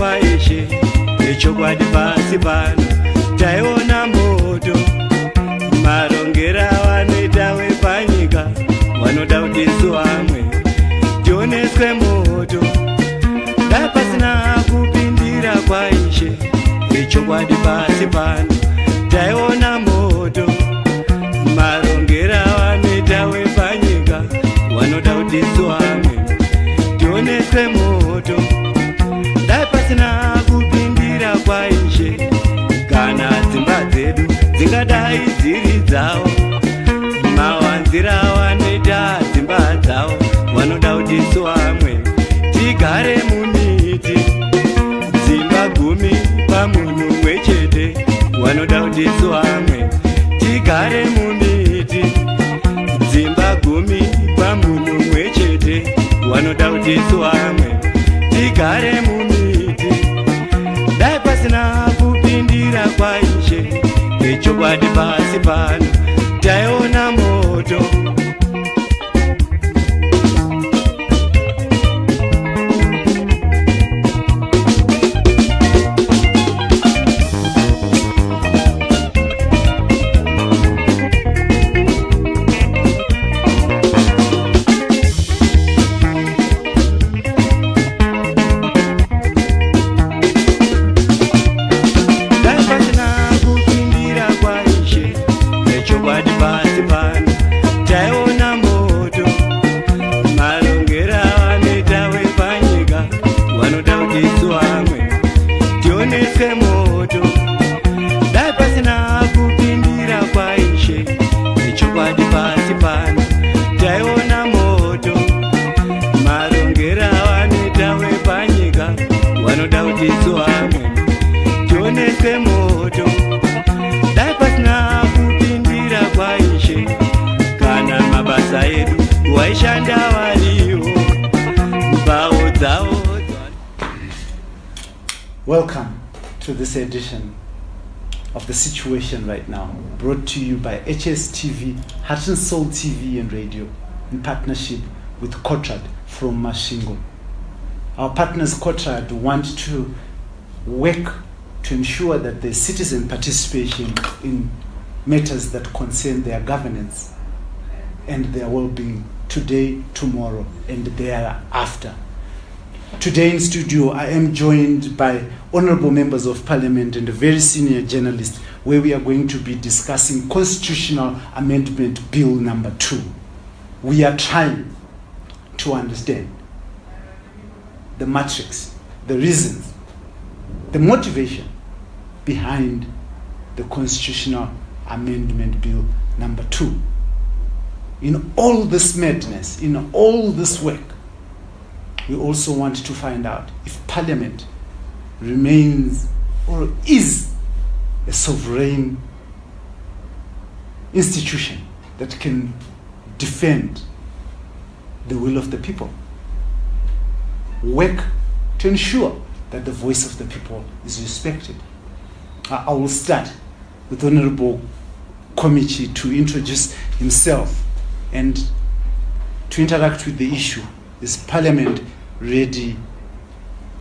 kwaishe echokwadi pasi pano taiona moto marongera vanoita wepanyika vanoda kudisi vamwe tioneswe moto dai pasina kupindira kwaishe echokwadi pasi pano taiona moto marongera vanoita wepanyika vanoda kudisi vamwe tioneswe moto dai pasina kupindira kwaishe kana dzimba dzedu dzingadai dziri dzavo mawanzira vanoita dzimba dzavo vanoda kudisi vamwe tigare mumiti dzimba 10 pamunhu mumwe chete vanoda kudisi vamwe tigare mumiti dzimba 10 pamunhu mumwe chete vanoda kudisi vamwe tigare mumiti dai pasina kupindira kwaishe echokwadi pasi pano taiona moto Welcome to this edition of The Situation Right Now, brought to you by HSTV, Heart and Soul TV and Radio, in partnership with Kotrad from Mashingo. Our partners Kotrad want to work to ensure that there's citizen participation in matters that concern their governance and their well-being today, tomorrow, and thereafter. Today in studio, I am joined by honorable members of parliament and a very senior journalist, where we are going to be discussing Constitutional Amendment Bill number 2. We are trying to understand the matrix, the reasons, the motivation behind the Constitutional Amendment Bill number 2. In all this madness, in all this work, we also want to find out if Parliament remains or is a sovereign institution that can defend the will of the people. Work to ensure that the voice of the people is respected. I will start with Honorable Committee to introduce himself and to interact with the issue. Is Parliament ready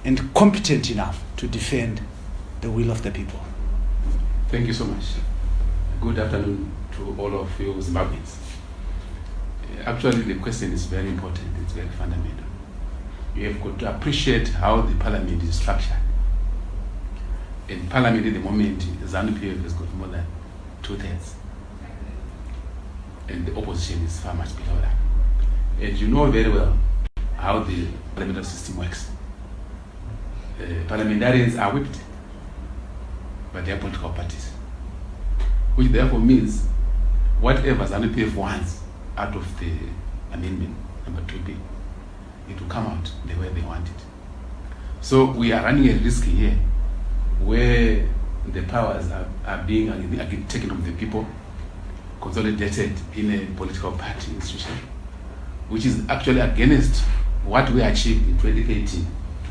and competent enough to defend the will of the people? Thank you so much. Good afternoon to all of you Zimbabweans. Actually, the question is very important. It's very fundamental. You have got to appreciate how the Parliament is structured. In Parliament at the moment, ZANU-PF has got more than 2/3. And the opposition is far much below that. And you know very well how the parliamentary system works. Parliamentarians are whipped by their political parties, which therefore means whatever ZANU-PF wants out of the amendment number 2B, it will come out the way they want it. So we are running a risk here where the powers are being taken from the people, consolidated in a political party institution, which is actually against what we achieved in 2013.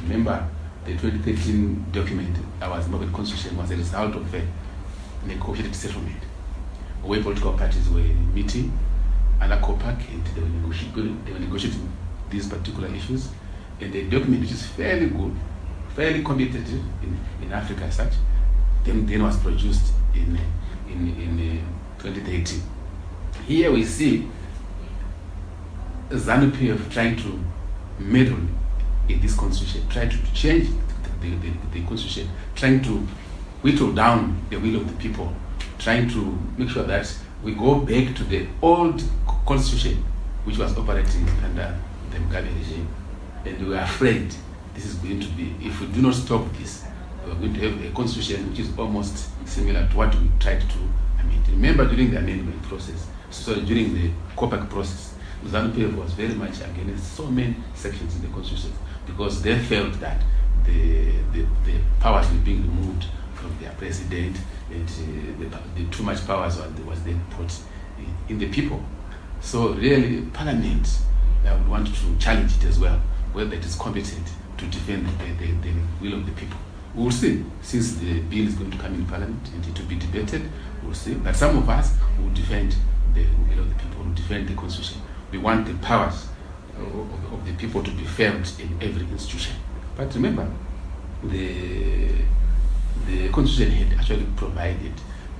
Remember, the 2013 document, our Zimbabwean constitution, was a result of a negotiated settlement, where political parties were meeting under COPAC and they were negotiating these particular issues. And the document, which is fairly good, fairly competitive in Africa as such, then was produced in 2018. Here we see ZANU-PF trying to meddle in this constitution, trying to change the constitution, trying to whittle down the will of the people, trying to make sure that we go back to the old constitution which was operating under the Mugabe regime. And we are afraid this is going to be, if we do not stop this, we are going to have a constitution which is almost similar to what we tried to amend. Remember, during the amendment process, during the COPAC process, ZANU-PF was very much against so many sections in the constitution because they felt that the powers were being removed from their president, and the too much powers was then put in the people. So really, Parliament would want to challenge it as well, whether it is competent to defend the will of the people. We will see, since the bill is going to come in Parliament and it will be debated, we will see. But some of us will defend the will of the people, will defend the constitution. We want the powers of the people to be felt in every institution. But remember, the constitution had actually provided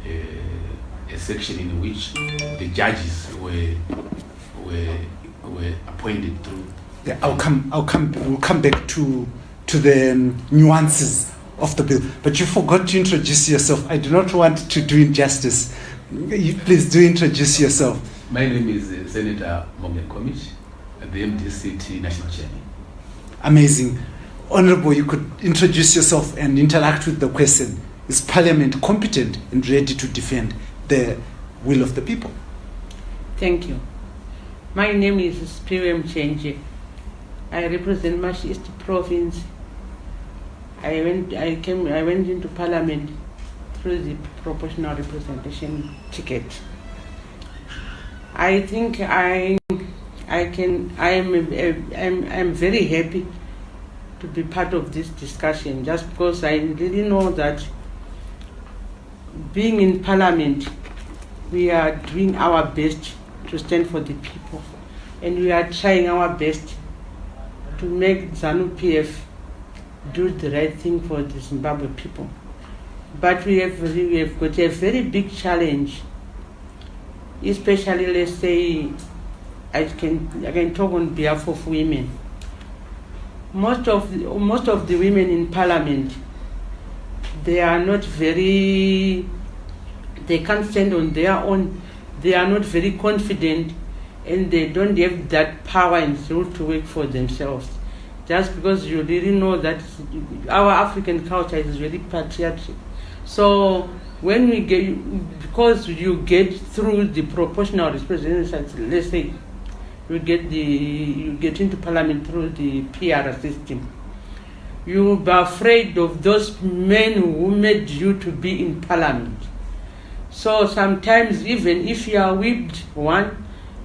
a section in which the judges were appointed through. Yeah, we'll come back to the nuances of the bill. But you forgot to introduce yourself. I do not want to do injustice. Please do introduce yourself. My name is Senator Morgan Komich, the MDCT National Chairman. Amazing. Honorable, you could introduce yourself and interact with the question. Is Parliament competent and ready to defend the will of the people? Thank you. My name is Spirium Chenje. I represent Mash East Province. I went into Parliament through the proportional representation ticket. I think I'm very happy to be part of this discussion, just because I really know that being in Parliament, we are doing our best to stand for the people, and we are trying our best to make ZANU-PF do the right thing for the Zimbabwe people. But we have got a very big challenge, especially, let's say, I can talk on behalf of women. Most of the women in Parliament, they are not very, they can't stand on their own, they are not very confident, and they don't have that power and will to work for themselves. Just because you really know that our African culture is very patriotic. So when we get, because you get through the proportional representation, let's say, you get into Parliament through the PR system, you'll be afraid of those men who made you to be in Parliament. So sometimes, even if you are whipped, one,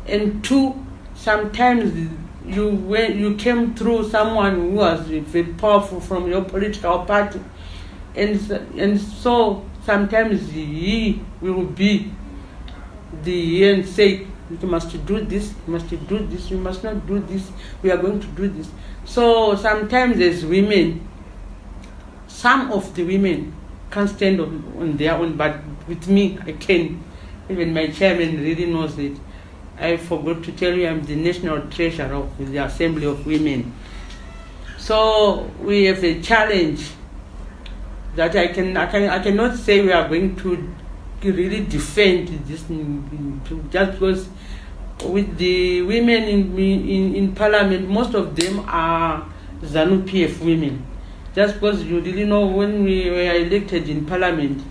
and two, sometimes you came through someone who was very powerful from your political party, and so sometimes he will be the and say, you must do this, you must do this, you must not do this, we are going to do this. So sometimes as women, some of the women can't stand on their own, but with me, I can. Even my chairman really knows it. I forgot to tell you I'm the national treasurer of the Assembly of Women. So we have a challenge that I cannot say we are going to really defend this, just because with the women in Parliament, most of them are ZANU-PF women. Just because you really know, when we were elected in Parliament,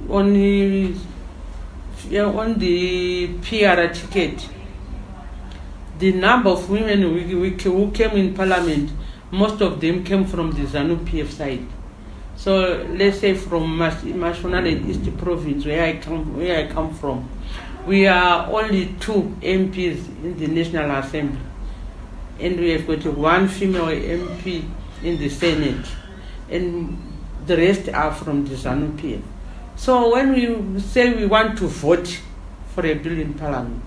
on the PR ticket, the number of women who came in Parliament, most of them came from the ZANU-PF side. So let's say from Mashonaland and East Province, where I come from, we are only 2 MPs in the National Assembly, and we have got 1 female MP in the Senate, and the rest are from the ZANU-PF. So when we say we want to vote for a bill in Parliament,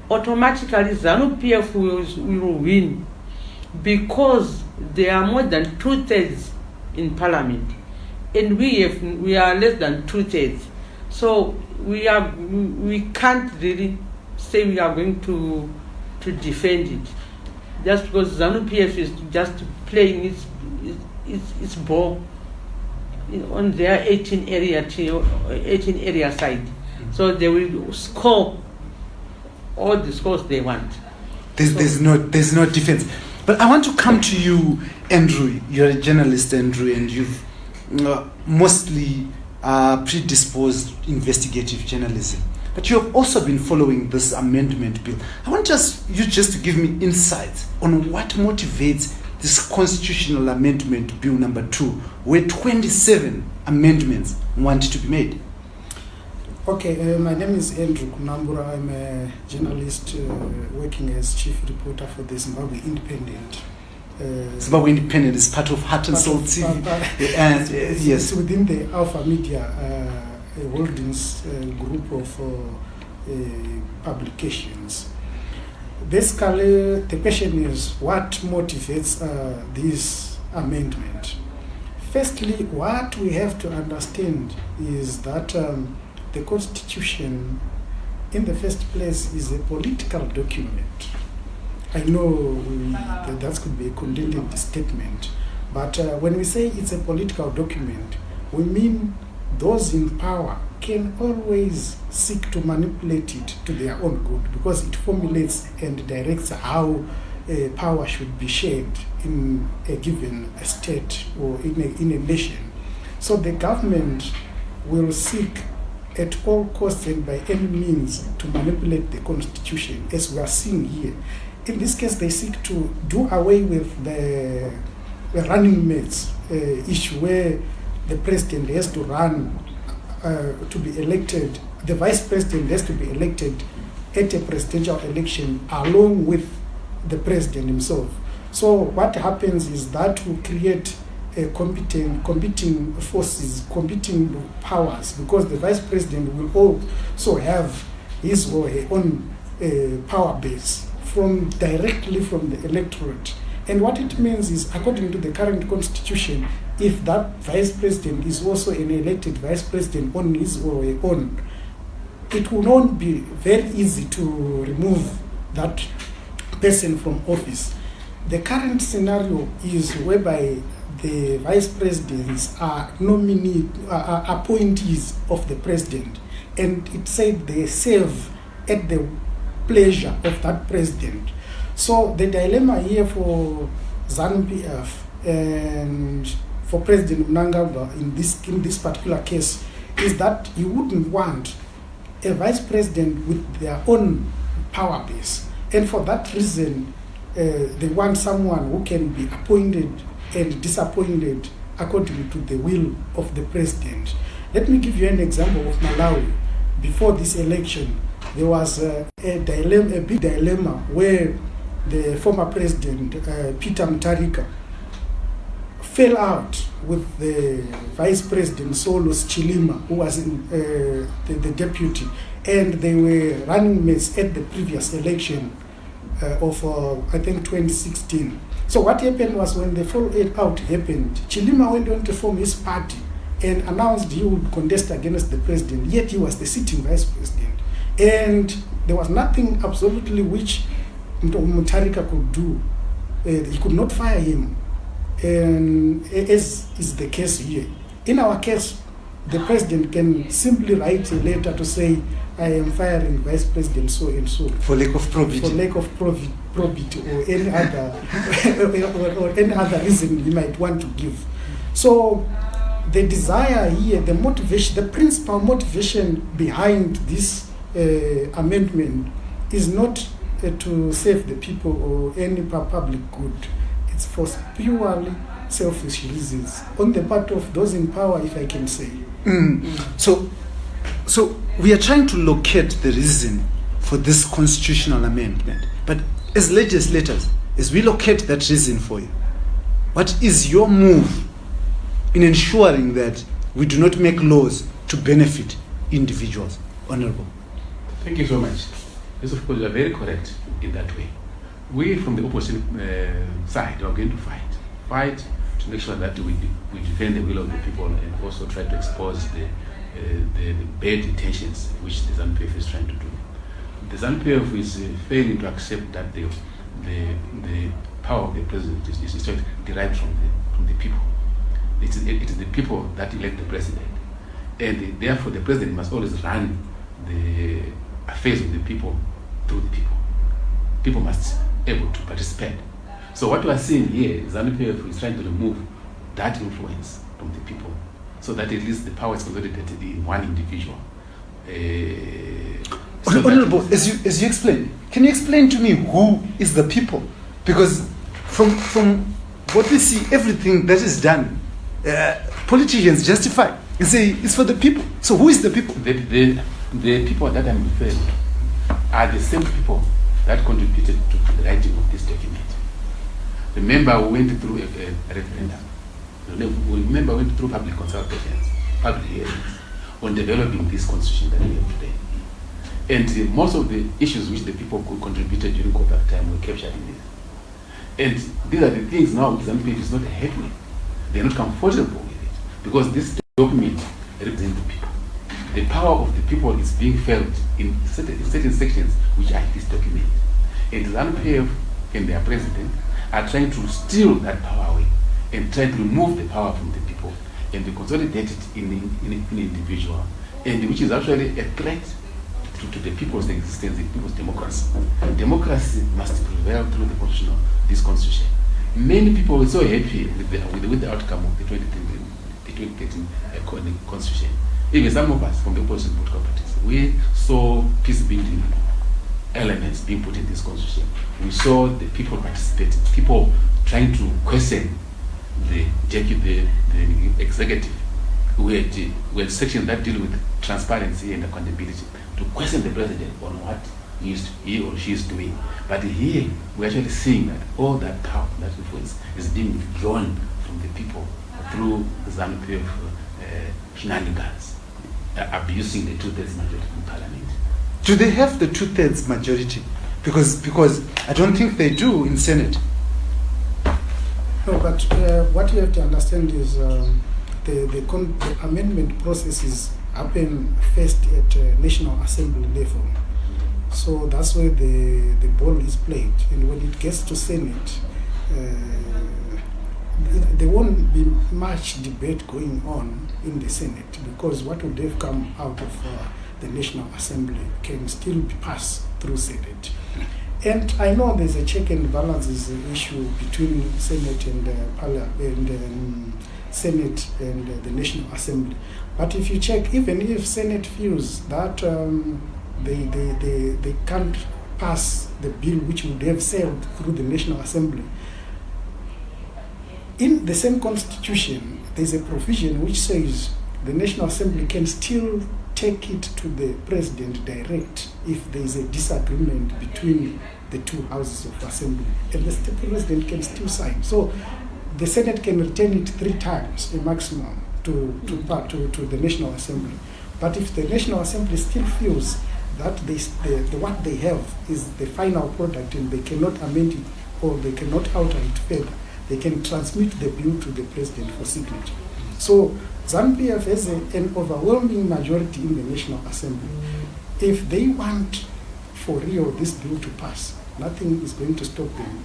automatically ZANU-PF will win, because there are more than 2/3 in Parliament, and we are less than 2/3. So we can't really say we are going to defend it, just because ZANU-PF is just playing its ball on their 18 area side. So they will score all the scores they want. There's no defense. But I want to come to you, Andrew. You're a journalist, Andrew, and you've mostly predisposed investigative journalism. But you have also been following this amendment bill. I want you just to give me insights on what motivates this constitutional amendment bill number 2, where 27 amendments want to be made. Okay, my name is Andrew Kunambura. I'm a journalist working as chief reporter for the Zimbabwe Independent. Zimbabwe Independent is part of Heart and Soul TV. Yes, it's within the Alpha Media Holdings group of publications. Basically, the question is what motivates this amendment. Firstly, what we have to understand is that the Constitution, in the first place, is a political document. I know that could be a condemned statement, but when we say it's a political document, we mean those in power can always seek to manipulate it to their own good, because it formulates and directs how power should be shared in a given state or in a nation. So the government will seek at all costs and by any means to manipulate the Constitution, as we are seeing here. In this case, they seek to do away with the running mates issue, where the president has to run to be elected, the vice president has to be elected at a presidential election along with the president himself. So what happens is that will create competing forces, competing powers, because the vice president will also have his or her own power base directly from the electorate. And what it means is, according to the current constitution, if that vice president is also an elected vice president on his or her own, it will not be very easy to remove that person from office. The current scenario is whereby the vice presidents are appointees of the president, and it said they serve at the pleasure of that president. So the dilemma here for ZANU-PF and for President Mnangagwa in this particular case is that you wouldn't want a vice president with their own power base, and for that reason they want someone who can be appointed and disappointed according to the will of the president. Let me give you an example of Malawi. Before this election, there was a big dilemma where the former president, Peter Mutharika, fell out with the vice president, Solos Chilima, who was the deputy, and they were running mates at the previous election of, I think, 2016. So what happened was, when the fallout happened, Chilima went on to form his party and announced he would contest against the president, yet he was the sitting vice president. And there was nothing absolutely which Mutharika could do. He could not fire him, and as is the case here. In our case, the president can simply write a letter to say, I am firing Vice President so and so. For lack of probity. For lack of probity or any other or any other reason you might want to give. So the desire here, the motivation, the principal motivation behind this amendment is not to save the people or any public good. It's for purely selfish reasons on the part of those in power, if I can say. So we are trying to locate the reason for this constitutional amendment. But as legislators, as we locate that reason for you, what is your move in ensuring that we do not make laws to benefit individuals? Honorable. Thank you so much. Yes, of course, you are very correct in that way. We from the opposition side are going to fight. fight to make sure that we defend the will of the people and also try to expose the bad intentions which the ZANU-PF is trying to do. The ZANU-PF is failing to accept that the power of the president is derived from the people. It is the people that elect the president, and therefore the president must always run the affairs of the people through the people. People must be able to participate. So what we are seeing here is ZANU-PF is trying to remove that influence from the people, so that at least the power is consolidated in one individual. Honorable, as you explain, can you explain to me who is the people? Because from what we see, everything that is done, politicians justify and say it's for the people. So who is the people? The people that I'm referring to are the same people that contributed to the writing of this document. Remember, we went through a referendum. Remember, we went through public consultations, public hearings on developing this constitution that we have today. And most of the issues which the people contributed during court of time were captured in this. And these are the things now ZANU-PF is not happy with. They're not comfortable with it, because this document represents the people. The power of the people is being felt in certain sections which are in this document. And ZANU-PF and their president are trying to steal that power away and try to remove the power from the people and to consolidate it in an individual, and which is actually a threat to the people's existence, the people's democracy. Democracy must prevail through this constitution. Many people were so happy with the outcome of the 2013 constitution. Even some of us from the opposition political parties, we saw peace-building elements being put in this constitution. We saw the people participating, people trying to question the executive. We had sections that deal with transparency and accountability, to question the president on what he or she is doing. But here, we're actually seeing that all that power, that influence, is being withdrawn from the people through ZANU-PF shenanigans, abusing the 2/3 majority in parliament. Do they have the 2/3 majority? Because I don't think they do in Senate. No, but what you have to understand is the amendment processes happen first at National Assembly level. So that's where the ball is played. And when it gets to Senate, there won't be much debate going on in the Senate, because what would have come out of the National Assembly can still be passed through Senate. And I know there's a check and balances issue between Senate and Senate and the National Assembly. But if you check, even if Senate feels that they can't pass the bill which would have sailed through the National Assembly, in the same constitution, there's a provision which says the National Assembly can still take it to the president direct if there is a disagreement between the two houses of assembly, and the president can still sign. So the Senate can return it 3 times, a maximum, to the National Assembly. But if the National Assembly still feels that what they have is the final product and they cannot amend it or they cannot alter it further, they can transmit the bill to the president for signature. So ZANU-PF has an overwhelming majority in the National Assembly. If they want for real this bill to pass, nothing is going to stop them.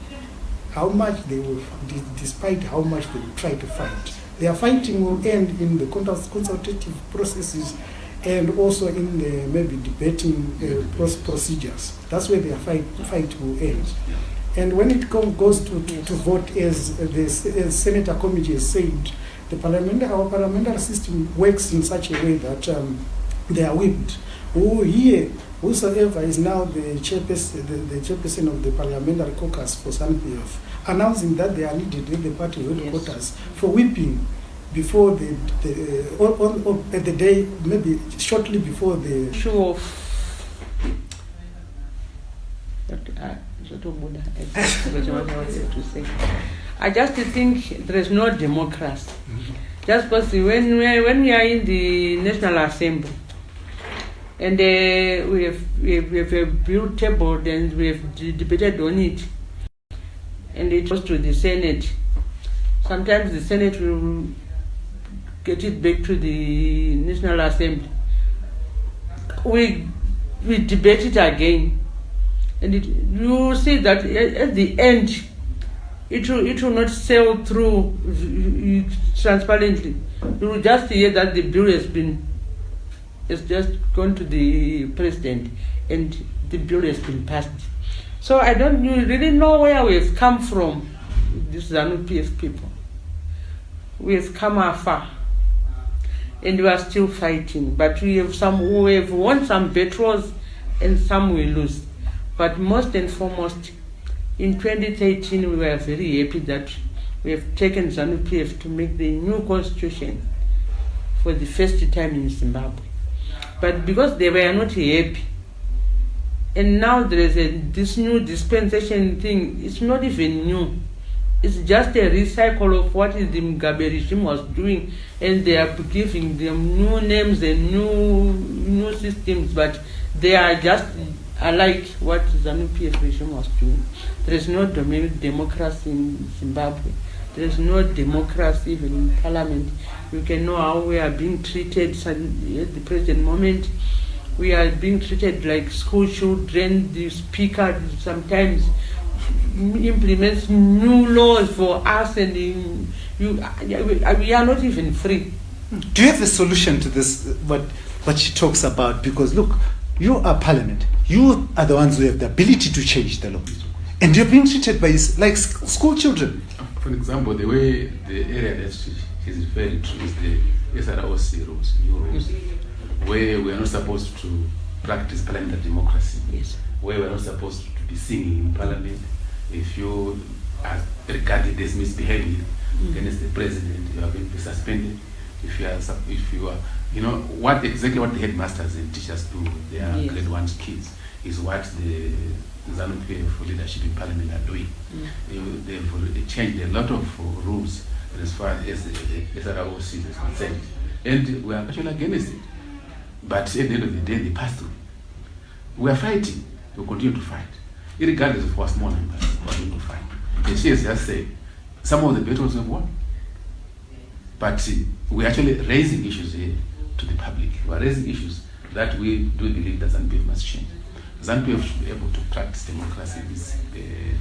How much they will, despite how much they will try to fight. Their fighting will end in the consultative processes and also in the maybe debating procedures. That's where their fight will end. And when it goes to vote, as the Senator Committee has said, our parliamentary system works in such a way that they are whipped. Whosoever is now the chairperson of the parliamentary caucus for ZANU-PF, announcing that they are needed in the party headquarters for whipping before at the day, maybe shortly before the issue of I just think there is no democracy. Just because when we are in the National Assembly and we have a bill tabled and we have debated on it, and it goes to the Senate. Sometimes the Senate will get it back to the National Assembly. We debate it again, and you see that at the end, it will not sail through transparently. You will just hear that the bill has just gone to the president, and the bill has been passed. So I don't really know where we've come from, these ZANU-PF people. We have come afar, and we are still fighting. But we have won some battles, and some we lose. But most and foremost, in 2013, we were very happy that we have taken ZANU-PF to make the new constitution for the first time in Zimbabwe. But because they were not happy, and now there is this new dispensation thing, it's not even new. It's just a recycle of what the Mugabe regime was doing, and they are giving them new names and new systems, but they are just unlike what the ZANU-PF regime was doing. There is no democracy in Zimbabwe. There is no democracy even in parliament. You can know how we are being treated at the present moment. We are being treated like school children. The speaker sometimes implements new laws for us, and we are not even free. Do you have a solution to this, what she talks about? Because look, you are parliament. You are the ones who have the ability to change the law. And you're being treated like school children. For example, the way the area that she's referring to is the SROC rules, new rules, where we are not supposed to practice parliamentary democracy, Yes. where we are not supposed to be singing in parliament. If you are regarded as misbehaving against the president, you are going to be suspended. If you are, what exactly what the headmasters and teachers do, they are Yes. grade 1 kids, is what the ZANU-PF leadership in parliament are doing. They've changed a lot of rules as far as the SROC is concerned, and we are actually against it. But at the end of the day, they pass through. We are fighting. We continue to fight, regardless of our small numbers. We are going to fight. And she has just said some of the battles we've won, but we're actually raising issues here to the public. We are raising issues that we do believe that ZANU-PF must change. ZANU-PF should be able to practice democracy in its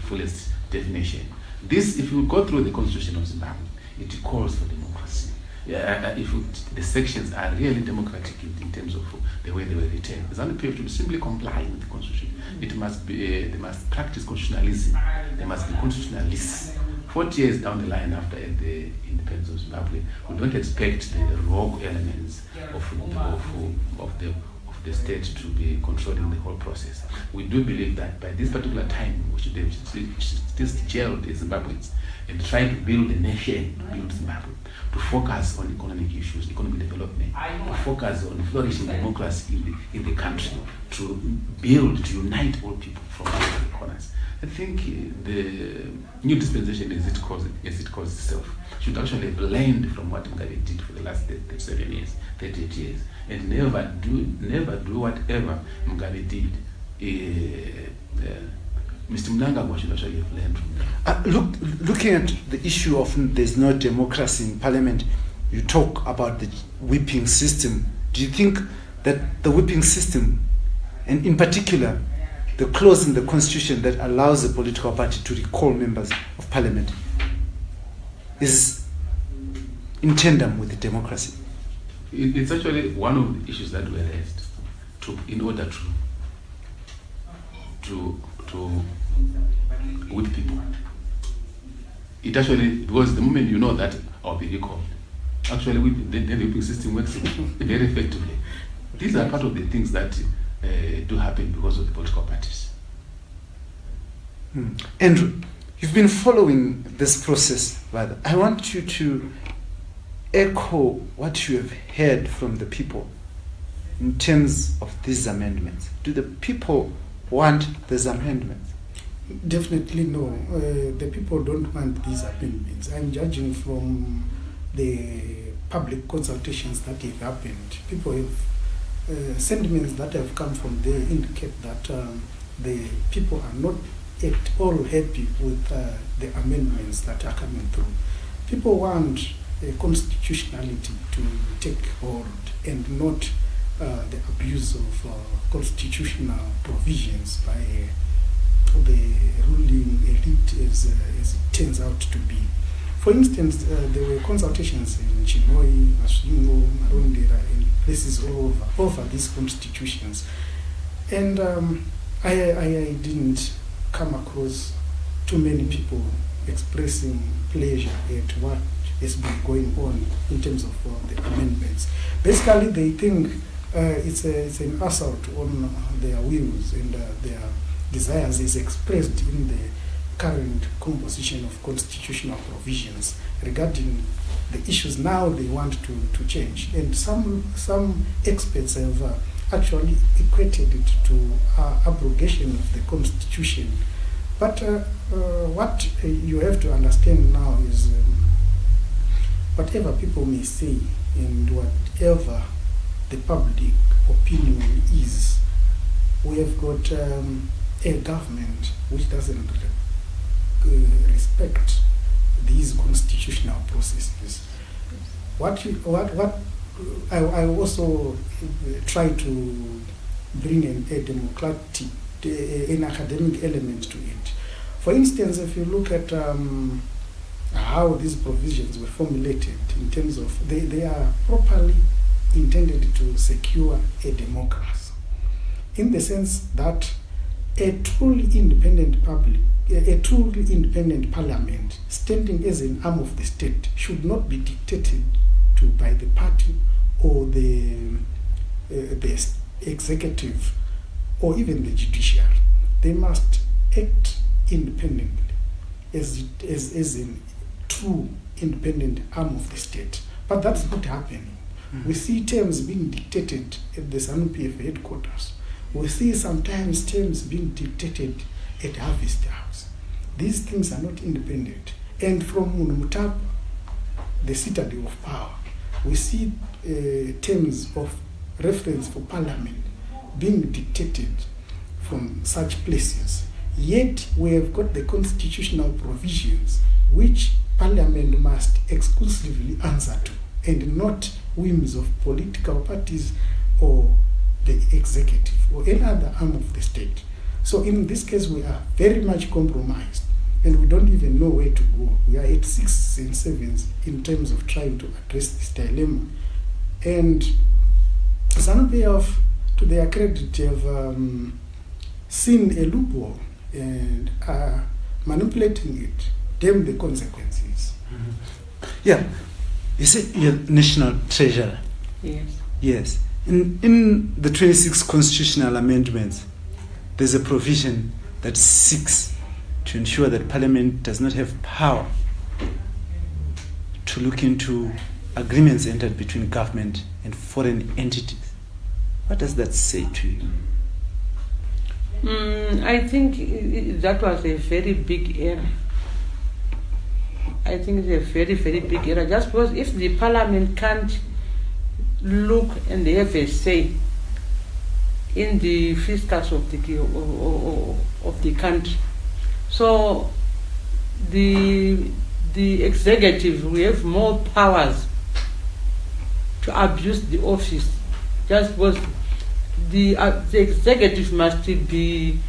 fullest definition. This, if you go through the constitution of Zimbabwe, it calls for democracy. The sections are really democratic in terms of the way they were written. ZANU-PF should simply comply with the constitution. It must be, they must practice constitutionalism. They must be constitutionalists. 40 years down the line after the independence of Zimbabwe, we don't expect the rogue elements of the state to be controlling the whole process. We do believe that by this particular time, we should have just jailed the Zimbabweans and try to build a nation, to build Zimbabwe, to focus on economic issues, economic development, to focus on flourishing democracy in the country, to build, to unite all people from all the corners. I think the new dispensation, as it calls itself, should actually blend from what Mugabe did for the last 37 years, 38 years, and never do whatever Mugabe did. Mr. Mnangagwa should actually have learned from that. Looking at the issue of there's no democracy in parliament, you talk about the whipping system. Do you think that the whipping system, and in particular the clause in the constitution that allows a political party to recall members of parliament, is in tandem with the democracy? It's actually one of the issues that were raised in order to whip people. It actually, because the moment you know that I'll be recalled, actually the whipping system works very effectively. These are part of the things that do happen because of the political parties. Andrew, you've been following this process rather. I want you to echo what you have heard from the people in terms of these amendments. Do the people want these amendments? Definitely no. The people don't want these amendments. I'm judging from the public consultations that have happened. People have sentiments that have come from there indicate that the people are not at all happy with the amendments that are coming through. people want constitutionality to take hold and not the abuse of constitutional provisions by the ruling elite as it turns out to be. For instance, there were consultations in Chinoi, Masvingo, Marondera, and places all over these constitutions. And I didn't come across too many people expressing pleasure at what has been going on in terms of the amendments. Basically, they think it's an assault on their wills and their desires is expressed in the current composition of constitutional provisions regarding the issues now they want to change. And some experts have actually equated it to abrogation of the constitution. But what you have to understand now is whatever people may say and whatever the public opinion is, we have got a government which doesn't respect these constitutional processes. I also try to bring a democratic, an academic element to it. For instance, if you look at how these provisions were formulated in terms of they are properly intended to secure a democracy, in the sense that a truly independent parliament standing as an arm of the state should not be dictated to by the party or the executive or even the judiciary. They must act independently as a true independent arm of the state. But that's not happening. We see terms being dictated at the ZANU-PF headquarters. We see sometimes terms being dictated at Harvest House. These things are not independent. And from Mutapa, the citadel of power, we see terms of reference for parliament being dictated from such places. Yet we have got the constitutional provisions which parliament must exclusively answer to, and not whims of political parties or the executive or any other arm of the state. So in this case, we are very much compromised and we don't even know where to go. We are at 6s and 7s in terms of trying to address this dilemma. And ZANU-PF, to their credit, have seen a loophole and are manipulating it, damn the consequences. Yeah. You said you're national treasurer. Yes. Yes. In the 26 constitutional amendments, there's a provision that seeks to ensure that Parliament does not have power to look into agreements entered between government and foreign entities. What does that say to you? I think that was a very big error. I think it's a very, very big error. Just because if the parliament can't look and have a say in the fiscus of the country, so the executive will have more powers to abuse the office. Just because the executive must be,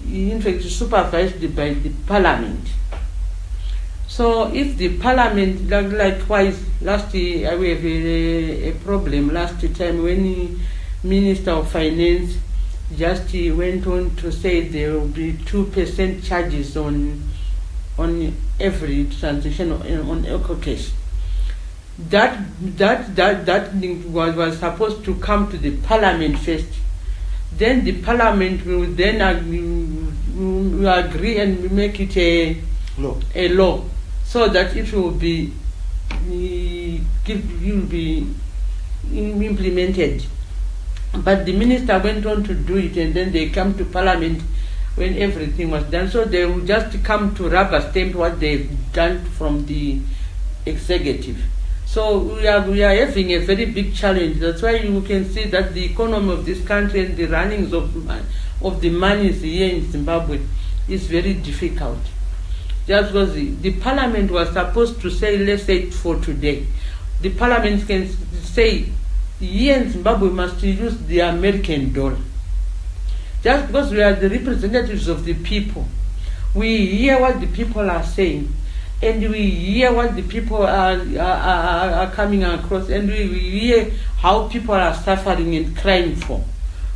in fact, supervised by the parliament. So if the parliament, likewise, last year we have a problem last time when the Minister of Finance just went on to say there will be 2% charges on every transaction on EcoCash. That was supposed to come to the parliament first. Then the parliament will then agree and make it a law, so that it will be implemented. But the minister went on to do it, and then they come to parliament when everything was done. So they will just come to rubber stamp what they've done from the executive. So we are having a very big challenge. That's why you can see that the economy of this country and the runnings of the monies here in Zimbabwe is very difficult. Just because the parliament was supposed to say, let's say it for today, the parliament can say, here in Zimbabwe must use the American dollar. Just because we are the representatives of the people, we hear what the people are saying, and we hear what the people are coming across, and we hear how people are suffering and crying for.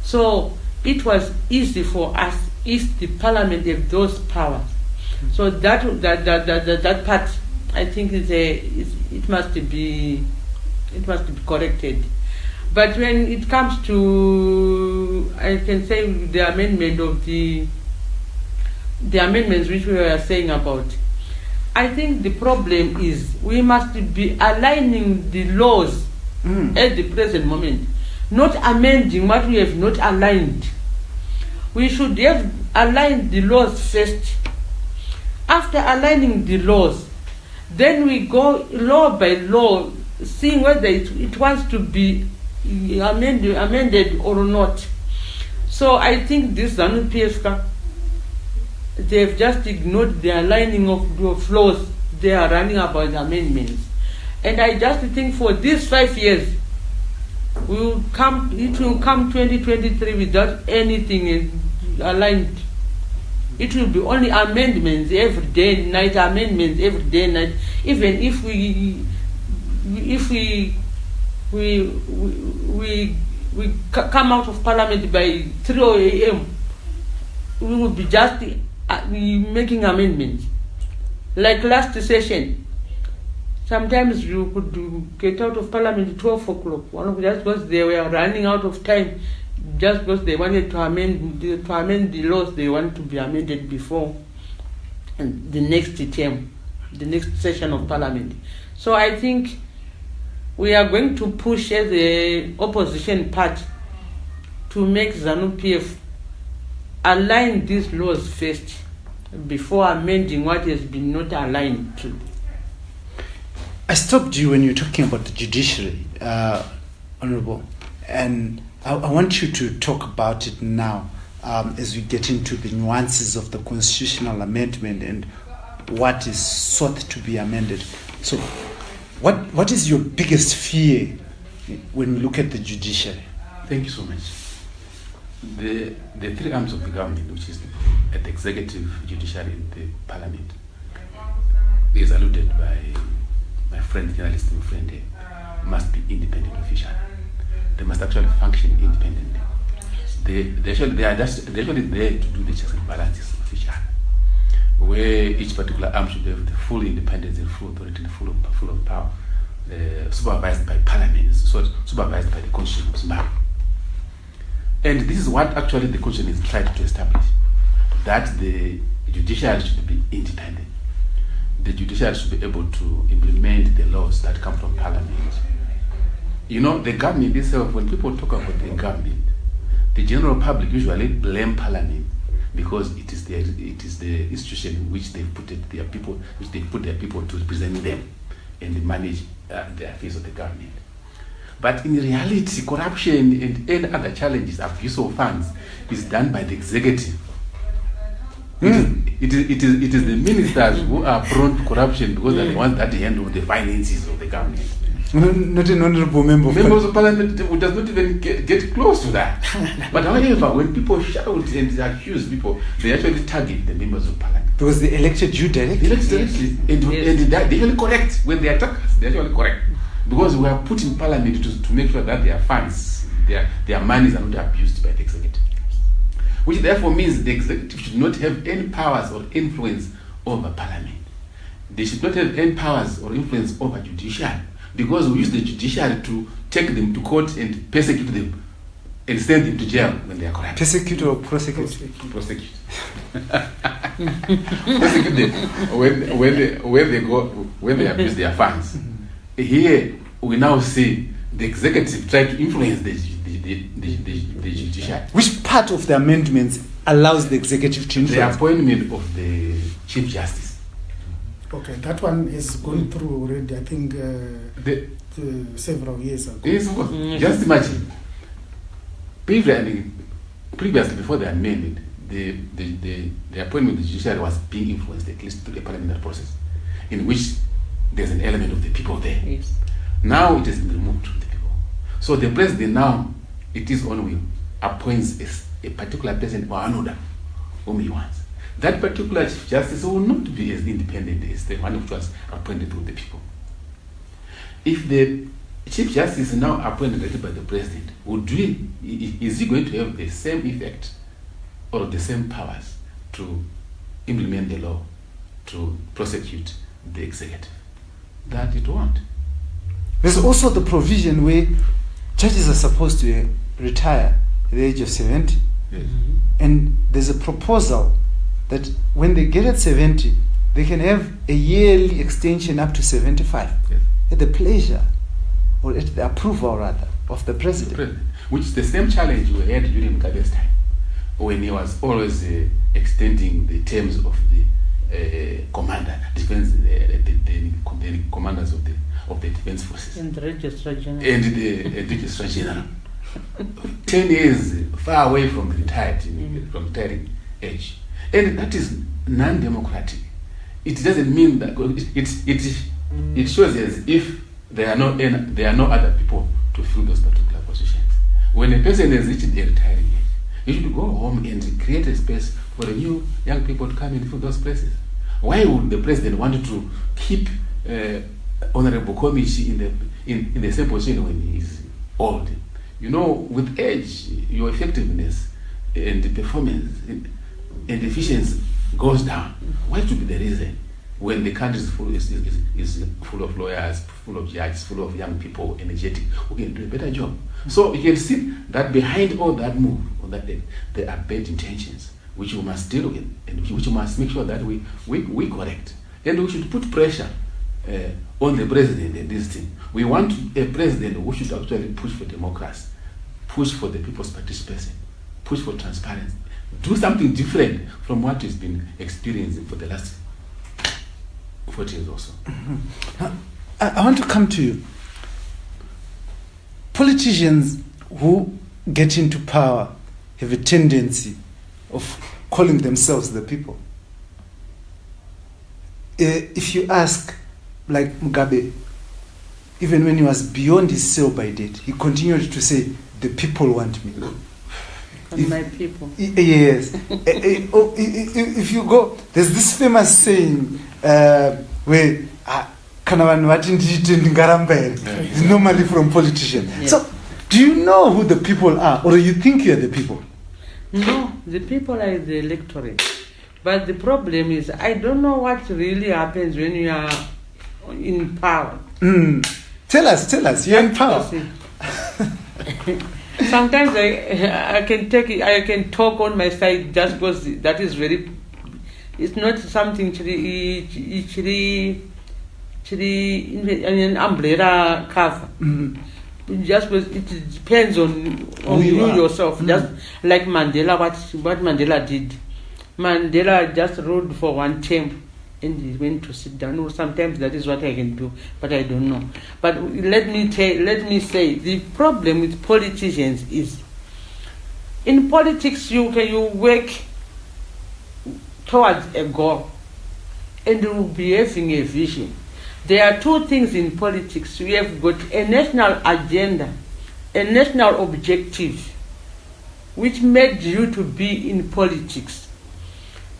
So it was easy for us if the parliament had those powers. So that part, I think, it must be corrected. But when it comes to, I can say, the amendment of the amendments which we were saying about, I think the problem is we must be aligning the laws at the present moment, not amending what we have not aligned. We should have aligned the laws first. After aligning the laws, then we go law by law, seeing whether it wants to be amended or not. So I think this ZANU-PF, they've just ignored the aligning of the laws. They are running about amendments. And I just think for these 5 years, it will come 2023 without anything aligned. It will be only amendments every day and night, amendments every day and night. Even if we come out of parliament by 3 a.m., we will be just making amendments. Like last session, sometimes you could get out of parliament at 12 o'clock, just because they were running out of time, just because they wanted to amend the laws they want to be amended before the next term, the next session of parliament. So I think we are going to push as the opposition party to make ZANU-PF align these laws first before amending what has been not aligned to. I stopped you when you were talking about the judiciary, Honorable, and I want you to talk about it now as we get into the nuances of the constitutional amendment and what is sought to be amended. So what is your biggest fear when we look at the judiciary? Thank you so much. The three arms of the government, which is the executive, judiciary, and the parliament, is alluded by my friend, journalist and friend here, must be independent official. They must actually function independently. They are actually there to do the checks and balances official, where each particular arm should have the full independence and full authority and full of power, supervised by parliament, supervised by the Constitution of Zimbabwe. And this is what actually the Constitution is trying to establish, that the judiciary should be independent. The judiciary should be able to implement the laws that come from parliament. You know, the government itself, when people talk about the government, the general public usually blame parliament because it is the institution in which they put their people to represent them and manage the affairs of the government. But in reality, corruption and any other challenges, abuse of funds, is done by the executive. It is the ministers who are prone to corruption because they're the ones that handle the finances of the government. Not an honorable member of Members of parliament who does not even get close to that. But however, when people shout and accuse people, they actually target the members of parliament. Because they elected you directly. They they actually correct. When they attack us, they actually correct. Because we are put in parliament to make sure that their funds, their monies are not abused by the executive. Which therefore means the executive should not have any powers or influence over parliament. They should not have any powers or influence over judiciary, because we use the judiciary to take them to court and persecute them and send them to jail when they are corrupt. Persecute or prosecute? Prosecute. Persecute them when they abuse their funds. Here we now see the executive try to influence the judiciary. Which part of the amendments allows the executive to influence? The appointment of the Chief Justice. Okay, that one is going through already, I think, several years ago. Just imagine, previously before the amendment, the appointment of the judiciary was being influenced, at least through the parliamentary process, in which there's an element of the people there. Yes. Now it has been removed from the people. So the president now, it is on will, appoints a particular person or another whom he wants. That particular chief justice will not be as independent as the one which was appointed through the people. If the chief justice is now appointed by the president, is he going to have the same effect or the same powers to implement the law, to prosecute the executive? That it won't. There's also the provision where judges are supposed to retire at the age of 70. Yes. And there's a proposal that when they get at 70, they can have a yearly extension up to 75. Yes. At the pleasure, or at the approval rather, of the president. Which is the same challenge we had during Mugabe's time, when he was always extending the terms of the commander, defense, the commanders of the defense forces. And the registrar general. And the registrar general. 10 years far away from from retiring age. And that is non-democratic. It doesn't mean that it shows as if there are no other people to fill those particular positions. When a person has reached a retiring age, you should go home and create a space for the new young people to come and fill those places. Why would the president want to keep Honorable Komichi in the same position when he is old? You know, with age, your effectiveness and the performance and efficiency goes down. What should be the reason when the country is full of lawyers, full of judges, full of young people, energetic, who can do a better job? So you can see that behind all that move, or that there are bad intentions, which we must deal with, and which we must make sure that we correct. And we should put pressure on the president in this thing. We want a president who should actually push for democracy, push for the people's participation, push for transparency, do something different from what has been experiencing for the last 40 years or so. I want to come to you. Politicians who get into power have a tendency of calling themselves the people. If you ask, like Mugabe, even when he was beyond his sell-by date, he continued to say, the people want me. My people. Yes. If you go, there's this famous saying where it's normally from politicians. Yes. So, do you know who the people are, or do you think you're the people? No, the people are the electorate. But the problem is, I don't know what really happens when you are in power. Tell us, you're in power. Sometimes I can talk on my side just because that is very. It's not something an umbrella cover. Just because it depends on you yourself. Just like Mandela, what Mandela did. Mandela just ruled for one term and he went to sit down. No, sometimes that is what I can do, but I don't know. But let me say, the problem with politicians is, in politics you work towards a goal and you will be having a vision. There are two things in politics. We have got a national agenda, a national objective, which made you to be in politics.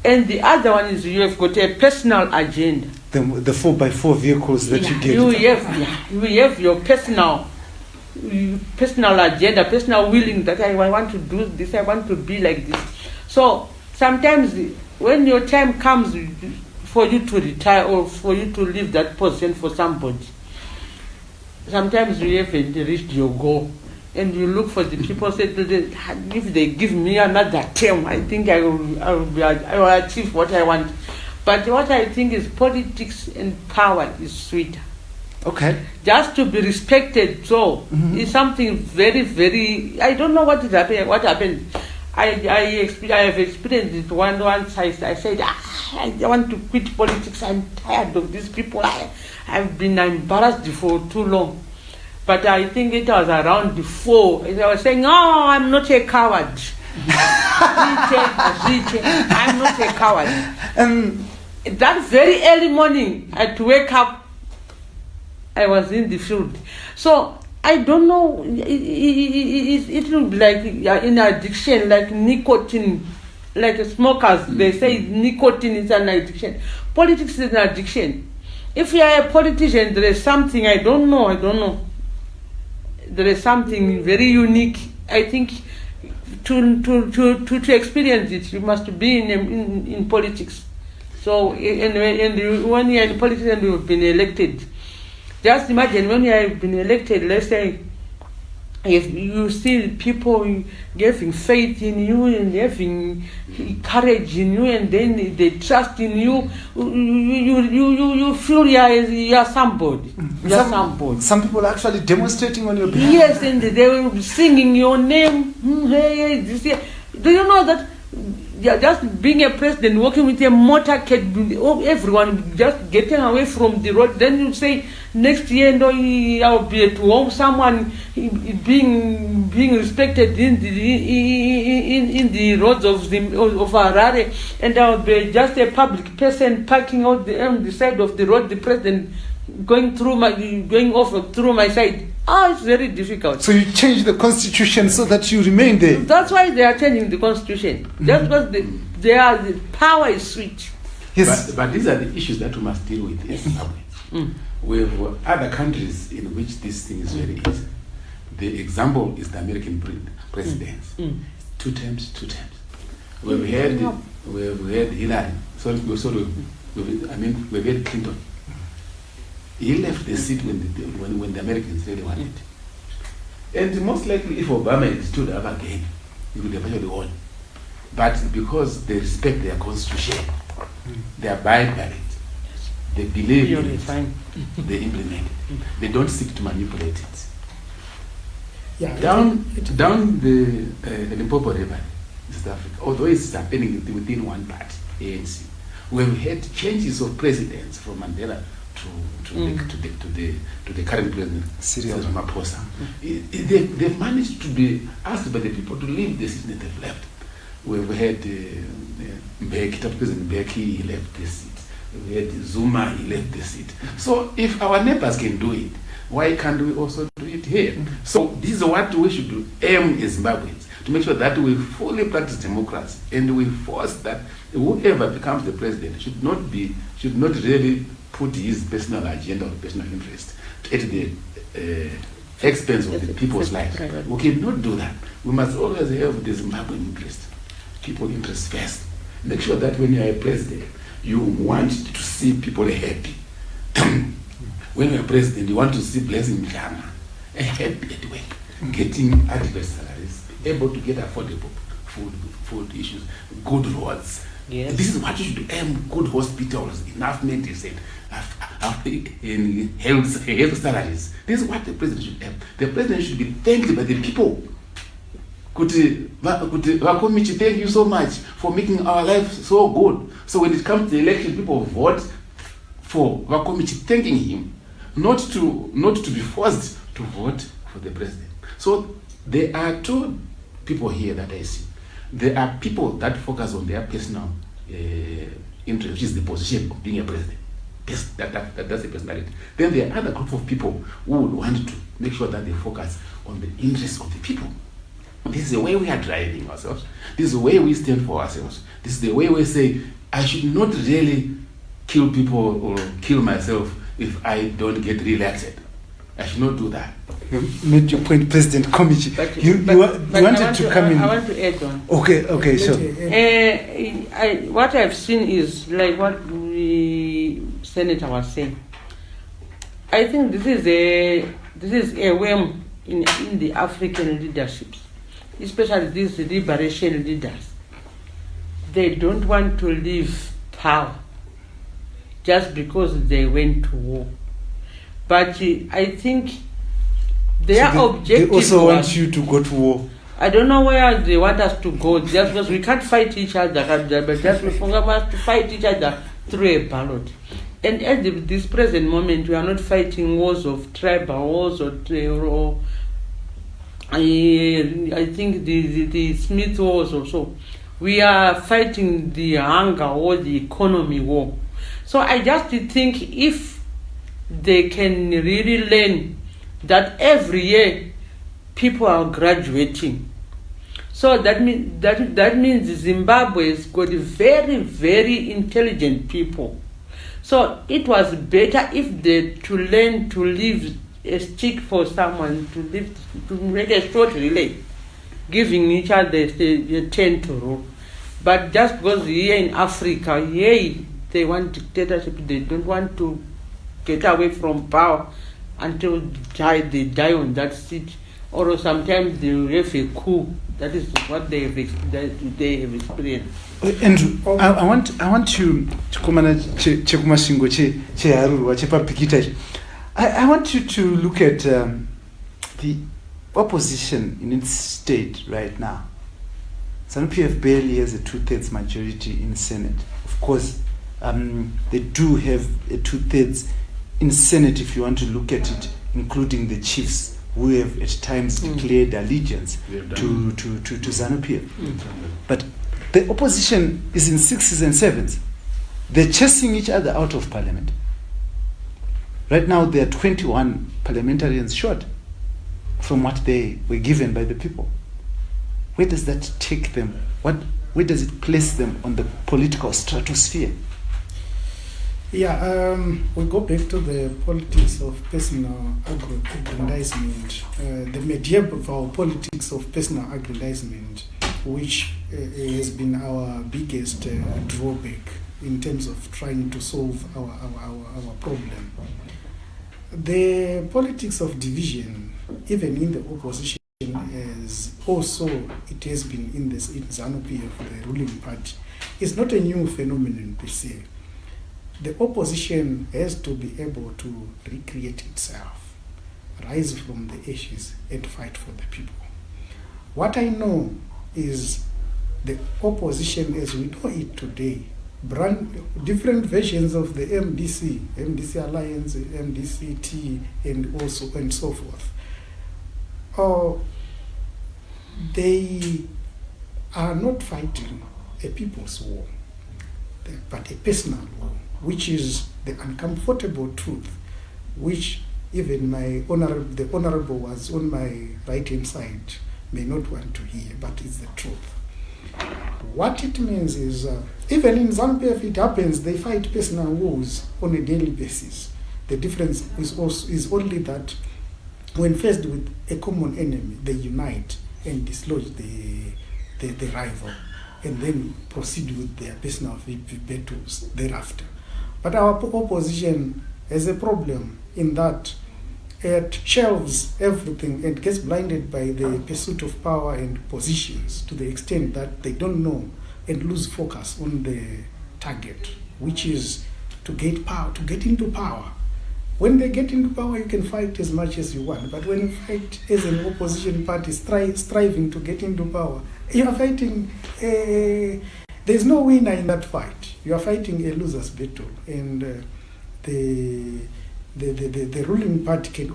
And the other one is you have got a personal agenda. The 4x4 vehicles that you get. You have your personal agenda, personal willing that I want to do this, I want to be like this. So sometimes when your time comes for you to retire or for you to leave that position for somebody, sometimes you haven't reached your goal. And you look for the people, say, if they give me another term, I think I will achieve what I want. But what I think is politics and power is sweeter. Okay. Just to be respected, so is something very, very. I don't know what happened. I have experienced it once. I said, I want to quit politics. I'm tired of these people. I've been embarrassed for too long. But I think it was around 4. I was saying, I'm not a coward. I'm not a coward. That very early morning, I had to wake up. I was in the field. So I don't know, it will be like in addiction, like nicotine, like smokers, they say nicotine is an addiction. Politics is an addiction. If you are a politician, there is something, I don't know. There is something very unique. I think to experience it, you must be in politics. So, and when you are in politics and you've been elected, just imagine when you have been elected, let's say, if you see people having faith in you and having courage in you, and then they trust in you, you feel you are somebody. You are somebody. Some people are actually demonstrating on your behalf. Yes, and they will be singing your name. Hey, this year. Do you know that? Yeah, just being a president, walking with a motorcade, everyone just getting away from the road. Then you say, next year, I'll be at home. Someone being respected in the roads of Harare, and I'll be just a public person parking on the side of the road. The president going off through my side. It's very difficult. So you change the constitution so that you remain there. That's why they are changing the constitution. Just because the power is switched. Yes. But these are the issues that we must deal with in Zimbabwe. We have other countries in which this thing is very easy. The example is the American presidents. 2 terms. We've had Hillary. We've had Clinton. He left the seat when the Americans really wanted. And most likely, if Obama had stood up again, he would have actually won. But because they respect their constitution, they abide by it, they believe in it, they implement it. They don't seek to manipulate it. Yeah, Down the Limpopo River, East Africa, although it's happening within one party, ANC, we've had changes of presidents from Mandela to the current president, Cyril Ramaphosa. They've managed to be asked by the people to leave the seat that they've left. We've had President Mbeki, he left the seat. We had Zuma, he left the seat. So if our neighbors can do it, why can't we also do it here? So this is what we should do, aim as Zimbabweans, to make sure that we fully practice democracy and we force that whoever becomes the president should not really put his personal agenda or personal interest at the expense of the people's lives. We cannot do that. We must always have the Zimbabwean interest, people interest first. Make sure that when you are a president, you want to see people happy. When you are president, you want to see Blessing Mhlanga happy at work, getting adequate salaries, able to get affordable food issues, good roads. Yes. This is what you should aim: good hospitals, enough medicine, in health salaries. This is what the president should aim. The president should be thanked by the people. Vakomichi, thank you so much for making our lives so good. So when it comes to the election, people vote for Vakomichi, thanking him, not to be forced to vote for the president. So there are 2 people here that I see. There are people that focus on their personal interest, which is the position of being a president. That's a personality. Then there are other group of people who would want to make sure that they focus on the interests of the people. This is the way we are driving ourselves. This is the way we stand for ourselves. This is the way we say, I should not really kill people or kill myself if I don't get re-elected. I should not do that. You made your point, President Komichi. You wanted to come in. I want to add on. Okay, sure. What I've seen is like what the Senator was saying. I think this is a whim in the African leaderships, especially these liberation leaders. They don't want to leave power just because they went to war. But I think their objective. They also want you to go to war. I don't know where they want us to go. Just because we can't fight each other, but just we want to fight each other through a ballot. And at this present moment, we are not fighting wars of tribe or wars or I think the Smith wars also. We are fighting the hunger or the economy war. So I just think if they can really learn that every year people are graduating. So that means Zimbabwe has got very, very intelligent people. So it was better if they to learn to leave a stick for someone to make a short relay, giving each other a turn to rule. But just because here in Africa, they want dictatorship, they don't want to get away from power until they die on that seat. Or sometimes they have a coup. That is what they have experienced. Andrew, I want you to comment chekumashingo cheharurwa chepapikita. I want you to look at the opposition in its state right now. ZANU-PF barely has a 2/3 majority in the Senate. Of course, they do have a 2/3 in the Senate if you want to look at it, including the chiefs who have at times declared allegiance to ZANU-PF. But the opposition is in 6s and 7s. They're chasing each other out of parliament. Right now, there are 21 parliamentarians short from what they were given by the people. Where does that take them? Where does it place them on the political stratosphere? Yeah, we go back to the politics of personal aggrandizement, the medieval politics of personal aggrandizement, which has been our biggest drawback in terms of trying to solve our problem. The politics of division, even in the opposition, as also it has been in ZANU-PF, the ruling party, is not a new phenomenon per se. The opposition has to be able to recreate itself, rise from the ashes and fight for the people. What I know is the opposition as we know it today, different versions of the MDC Alliance, MDC-T, and so forth. They are not fighting a people's war, but a personal war, which is the uncomfortable truth, which even the honorable was on my right-hand side may not want to hear, but it's the truth. What it means is, even in ZANU-PF it happens, they fight personal wars on a daily basis. The difference is only that when faced with a common enemy, they unite and dislodge the rival, and then proceed with their personal battles thereafter. But our opposition has a problem in that it shelves everything and gets blinded by the pursuit of power and positions to the extent that they don't know and lose focus on the target, which is to get power, to get into power. When they get into power, you can fight as much as you want. But when you fight as an opposition party striving to get into power, you are fighting. There's no winner in that fight. You are fighting a loser's battle, and the ruling party can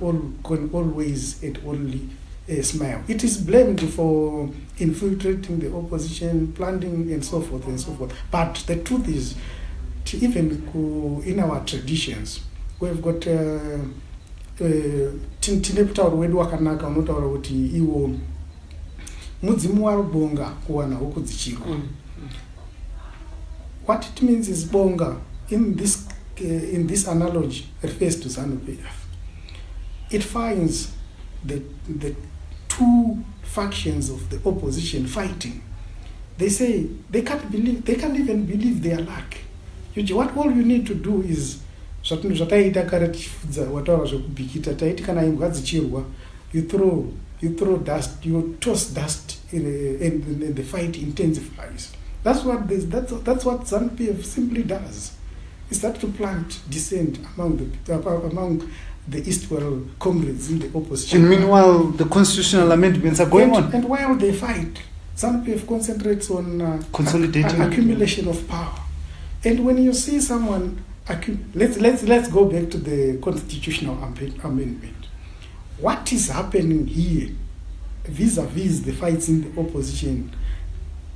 always and only smile. It is blamed for infiltrating the opposition, planting, and so forth and so forth. But the truth is, even in our traditions, we've got tine kutaura wedu wakanaka unotaura kuti iwo mudzimu warubonga kuwana huku dzichirwa. What it means is bonga in this analogy refers to ZANU-PF. It finds the two factions of the opposition fighting. They say they can't even believe their luck. What all you need to do is zvataita kare tichifudza wataura zvekubhikita taiti kana imbwa dzichirwa, you throw dust, you toss dust and the fight intensifies. That's what ZANU-PF simply does. Is that to plant dissent among the Eastwell comrades in the opposition. And meanwhile, the constitutional amendments are going on. And while they fight, ZANU-PF concentrates on consolidating accumulation of power. And when you see someone, let's go back to the constitutional amendment. What is happening here vis-a-vis the fights in the opposition.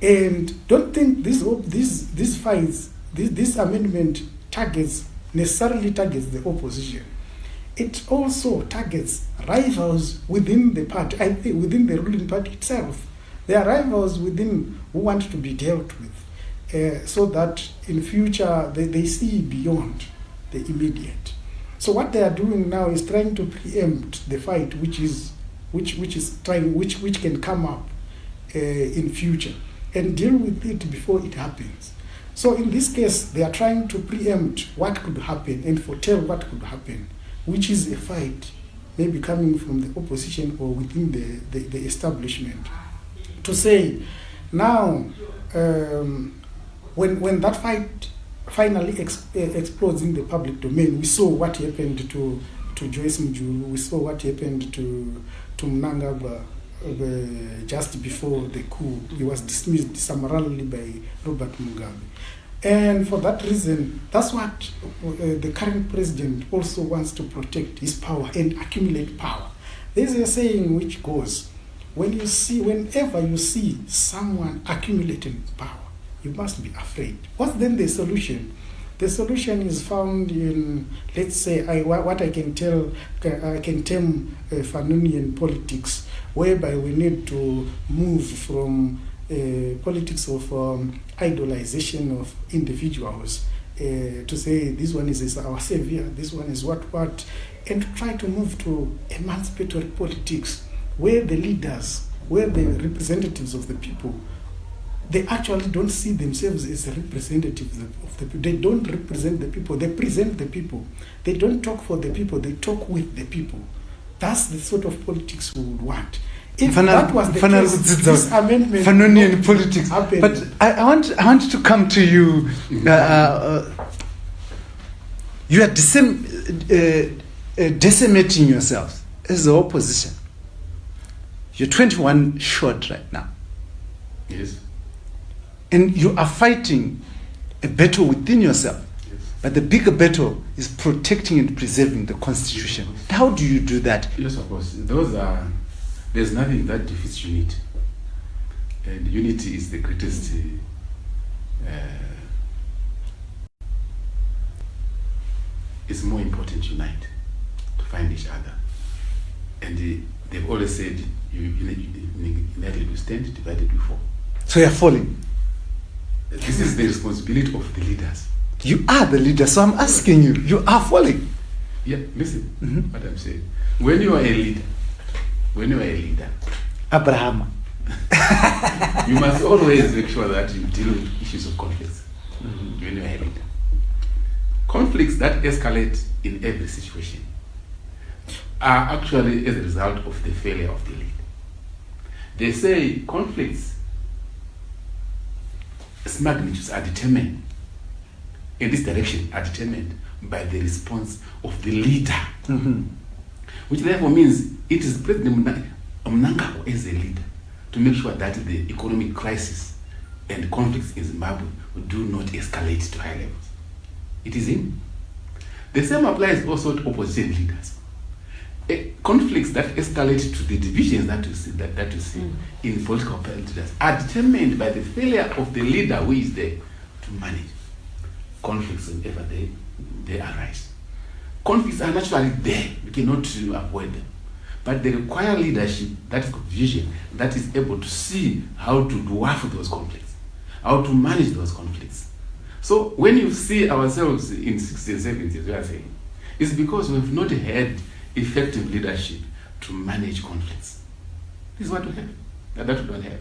And don't think these fights, this amendment necessarily targets the opposition. It also targets rivals within the party, I think within the ruling party itself. There are rivals within who want to be dealt with, so that in future they see beyond the immediate. So what they are doing now is trying to preempt the fight, which can come up in future, and deal with it before it happens. So in this case, they are trying to preempt what could happen and foretell what could happen, which is a fight maybe coming from the opposition or within the establishment. To say, now, when that fight finally explodes in the public domain, we saw what happened to Joyce Mjulu, we saw what happened to Mnangagwa just before the coup. He was dismissed summarily by Robert Mugabe. And for that reason, that's what the current president also wants to protect his power and accumulate power. There's a saying which goes, whenever you see someone accumulating power, you must be afraid. What's then the solution? The solution is found in, let's say, what I can term Fanunian politics, whereby we need to move from politics of idolization of individuals to say this one is our savior, this one is what, and to try to move to emancipatory politics where the leaders, where the representatives of the people, they actually don't see themselves as representatives of the people. They don't represent the people, they present the people. They don't talk for the people, they talk with the people. That's the sort of politics we would want. If that was the case, this amendment Fanunian politics. Happened. But I want to come to you. You are decimating yourselves as the opposition. You're 21 short right now. Yes. And you are fighting a battle within yourself. Yes. But the bigger battle is protecting and preserving the Constitution. How do you do that? Yes, of course. There's nothing that defeats unity. And unity is the greatest it's more important to unite, to find each other. And they've always said, united we stand, divided we fall. So you're falling. This is the responsibility of the leaders. You are the leader, so I'm asking you. You are falling. Yeah, listen what I'm saying. When you are a leader, Abraham. you must always make sure that you deal with issues of conflicts when you are a leader. Conflicts that escalate in every situation are actually as a result of the failure of the leader. They say conflicts, magnitudes are determined in this direction, are determined by the response of the leader. Which therefore means it is President Mnangagwa as a leader to make sure that the economic crisis and conflicts in Zimbabwe do not escalate to high levels. It is him. The same applies also to opposition leaders. Conflicts that escalate to the divisions that you see in political leaders are determined by the failure of the leader who is there to manage conflicts whenever they arise. Conflicts are naturally there, we cannot avoid them. But they require leadership that is vision, that is able to see how to dwarf those conflicts, how to manage those conflicts. So when you see ourselves in 60s and 70s, we are saying, it's because we've not had effective leadership to manage conflicts. This is what we have, that we don't have.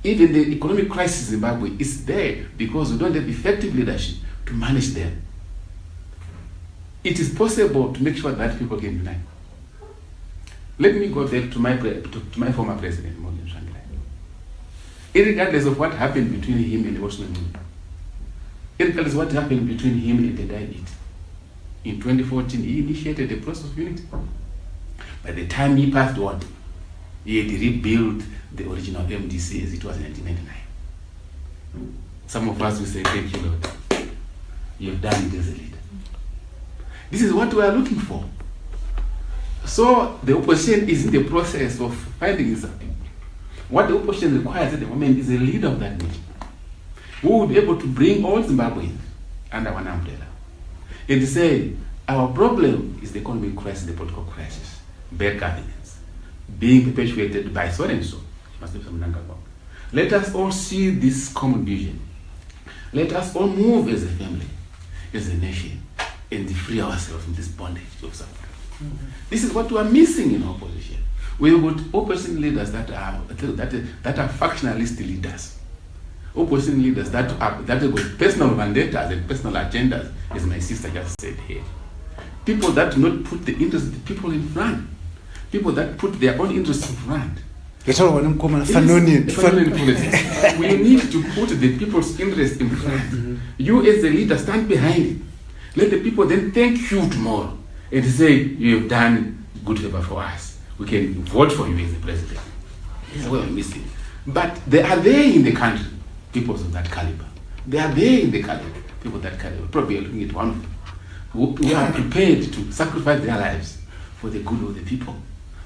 Even the economic crisis in Zimbabwe is there because we don't have effective leadership to manage them. It is possible to make sure that people can unite. Let me go back to my former president, Morgan Tsvangirai. Irregardless of what happened between him and Washington Moon, irregardless of what happened between him and the Diet, in 2014 he initiated the process of unity. By the time he passed on, he had rebuilt the original MDC as it was in 1999. Some of us will say, thank you, Lord. You have done it as a leader. This is what we are looking for. So the opposition is in the process of finding What the opposition requires at the moment is a leader of that nation who will be able to bring all Zimbabweans under one umbrella and say, our problem is the economic crisis, the political crisis, bad governance, being perpetuated by so and so. Let us all see this common vision. Let us all move as a family, as a nation, and free ourselves from this bondage of suffering. This is what we are missing in opposition. We have got opposition leaders that are factionalist leaders. Opposition leaders that have got personal vendettas and personal agendas, as my sister just said here. People that do not put the interest of the people in front. People that put their own interests in front. We need to put the people's interest in front. You as a leader stand behind it. Let the people then thank you tomorrow and say, you have done good favor for us. We can vote for you as the president. This is what we're missing. But they are there in the country, people of that caliber. They are there in the caliber, people of that caliber. Probably looking at one of them who are prepared to sacrifice their lives for the good of the people,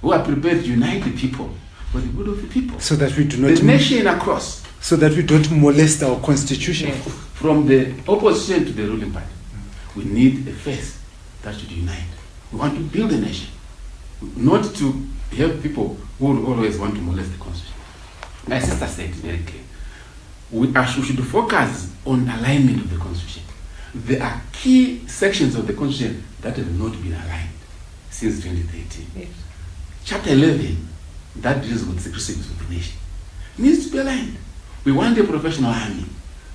who are prepared to unite the people for the good of the people. So that we do not the nation across. So that we don't molest our constitution. From the opposition to the ruling party, we need a face that should unite. We want to build a nation, not to have people who always want to molest the constitution. My sister said very clear. We should focus on alignment of the constitution. There are key sections of the constitution that have not been aligned since 2013. Yes. Chapter 11, that deals with secrecy of the nation, needs to be aligned. We want a professional army,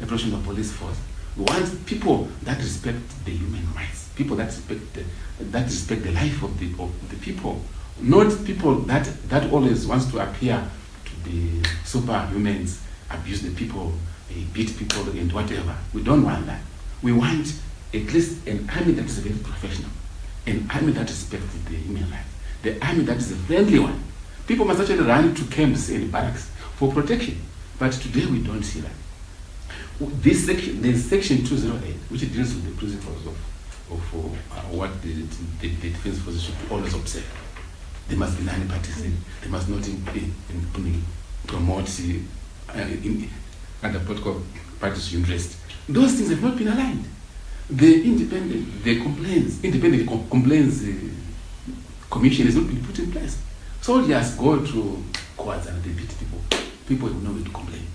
a professional police force. We want people that respect the human rights, people that respect the life of the people, not people that always wants to appear to be superhumans, abuse the people, beat people and whatever. We don't want that. We want at least an army that is very professional, an army that respects the human life, the army that is a friendly one. People must actually run to camps and barracks for protection, but today we don't see that. This section, there's section 208, which deals with the principles of what the defense forces should always observe. They must be non-partisan. They must not promote other political parties' interest. Those things have not been aligned. The independent complaints commission has not been put in place. Soldiers go to courts and they beat people. People have nowhere to complain.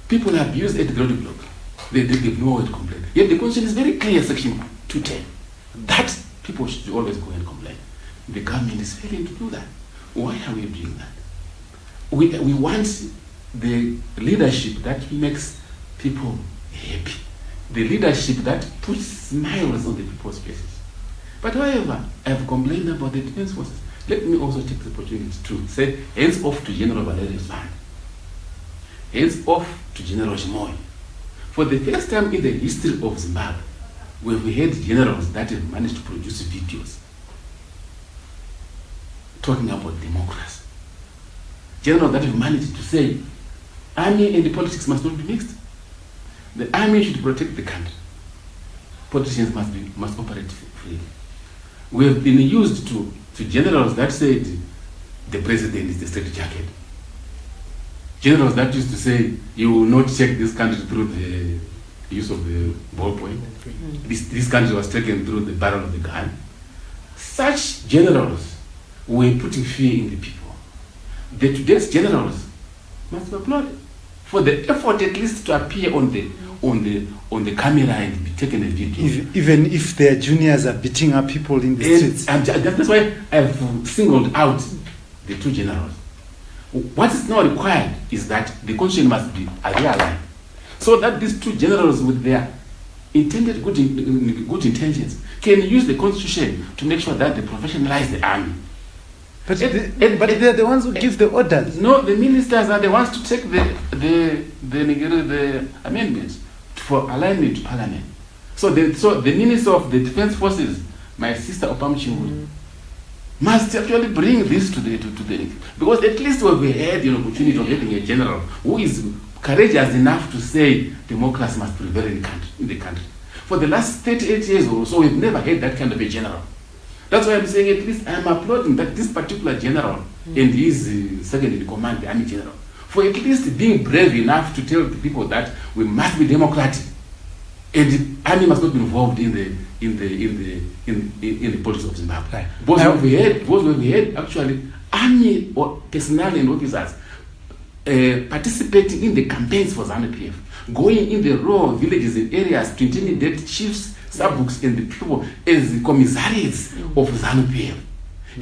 People are abused at the roadblock. They have nowhere to complain. Yet the constitution is very clear, section 210, that people should always go and complain. The government is failing to do that. Why are we doing that? We want the leadership that makes people happy. The leadership that puts smiles on the people's faces. But however, I have complained about the defense forces. Let me also take the opportunity to say, hands off to General Valerius Band. Hands off to General Shimoy. For the first time in the history of Zimbabwe, we've had generals that have managed to produce videos talking about democracy. Generals that have managed to say, army and the politics must not be mixed. The army should protect the country. Politicians must operate freely. We have been used to generals that said the president is the straitjacket. Generals that used to say you will not check this country through the use of the ballpoint. This country was taken through the barrel of the gun. Such generals were putting fear in the people. The today's generals must be applauded for the effort at least to appear on the camera and be taken a video. Even if their juniors are beating up people in the streets. That's why I've singled out the two generals. What is now required is that the constitution must be realigned, so that these two generals with their intended good intentions can use the constitution to make sure that they professionalize the army. But they're the ones who give the orders. No, the ministers are the ones to take the amendments for alignment to parliament. So the minister of the defense forces, my sister Opamchiwu, must actually bring this to the because at least we had the opportunity of having a general who is courageous enough to say democracy must prevail in the country. For the last 38 years or so, we've never had that kind of a general. That's why I'm saying at least I'm applauding that this particular general and he is second in command, the army general, for at least being brave enough to tell the people that we must be democratic, and the army must not be involved in the politics of Zimbabwe. Right. Because we had actually army or personnel and officers participating in the campaigns for ZANU-PF, going in the rural villages and areas to intimidate chiefs, sub-books, and the people as the commissariats of ZANU-PF.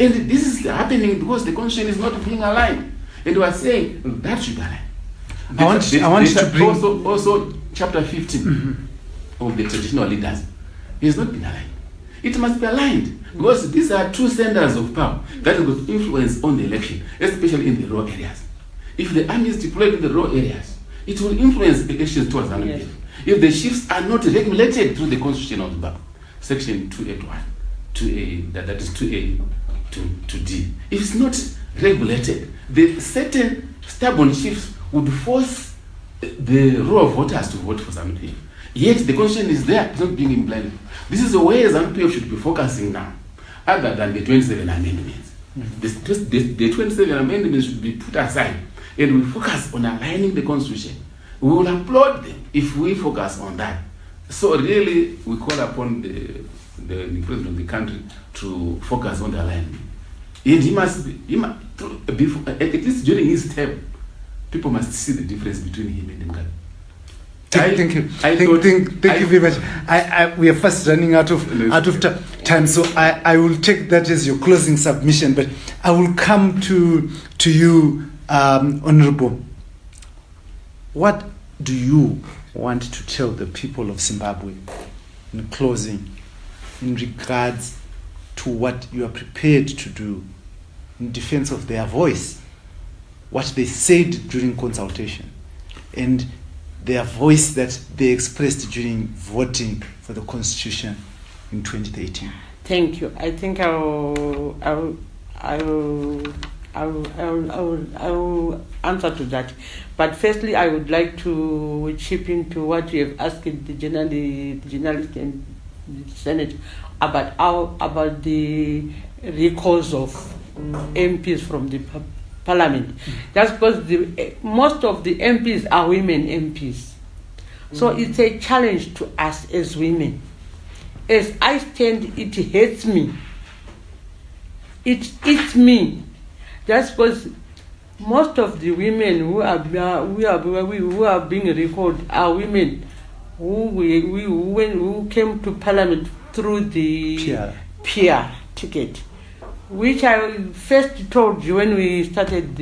And this is happening because the constitution is not being aligned. And we are saying that should be aligned. I want to bring also chapter 15 of the traditional leaders has not been aligned. It must be aligned because these are two centers of power that have got influence on the election, especially in the rural areas. If the army is deployed in the rural areas, it will influence the elections towards ZANU-PF. Yes. If the chiefs are not regulated through the constitution of Zimbabwe, section 281, 2A, that is 2A to D. If it's not regulated, the certain stubborn chiefs would force the rural voters to vote for ZANU-PF. Yet the constitution is there, it's not being implemented. This is the way ZANU-PF should be focusing now, other than the 27 amendments. The 27 amendments should be put aside, and we focus on aligning the constitution. We will applaud them if we focus on that. So really, we call upon the president of the country to focus on the alignment. And he must at least during his term, people must see the difference between him and Mugabe. Thank you. Thank you very much. We are fast running out of time, so I will take that as your closing submission. But I will come to you, Honorable. What do you want to tell the people of Zimbabwe in closing, in regards to what you are prepared to do in defense of their voice, what they said during consultation, and their voice that they expressed during voting for the Constitution in 2013? Thank you. I think I will answer to that. But firstly, I would like to chip into what you have asked the journalist and the Senate about the recalls of MPs from the Parliament. That's because most of the MPs are women MPs. So it's a challenge to us as women. As I stand, it hurts me. It eats me. That's because most of the women who are being recalled are women who came to Parliament through the PR ticket, which I first told you when we started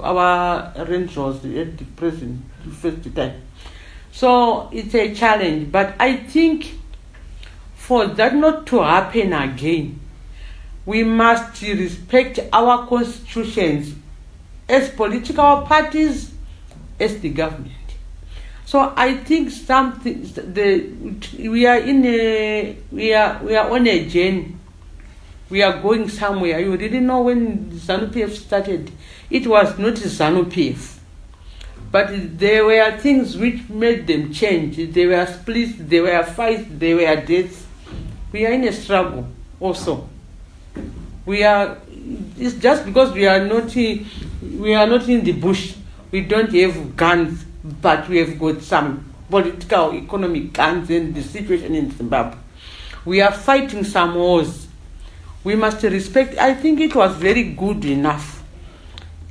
our arrangements at the present first time. So it's a challenge, but I think for that not to happen again, we must respect our constitutions as political parties, as the government. So I think we are on a journey. We are going somewhere. You really know when ZANU-PF started, it was not ZANU-PF. But there were things which made them change. There were splits, there were fights, there were deaths. We are in a struggle also. It's just because we are not in the bush. We don't have guns, but we have got some political, economic guns in the situation in Zimbabwe. We are fighting some wars. We must respect. I think it was very good enough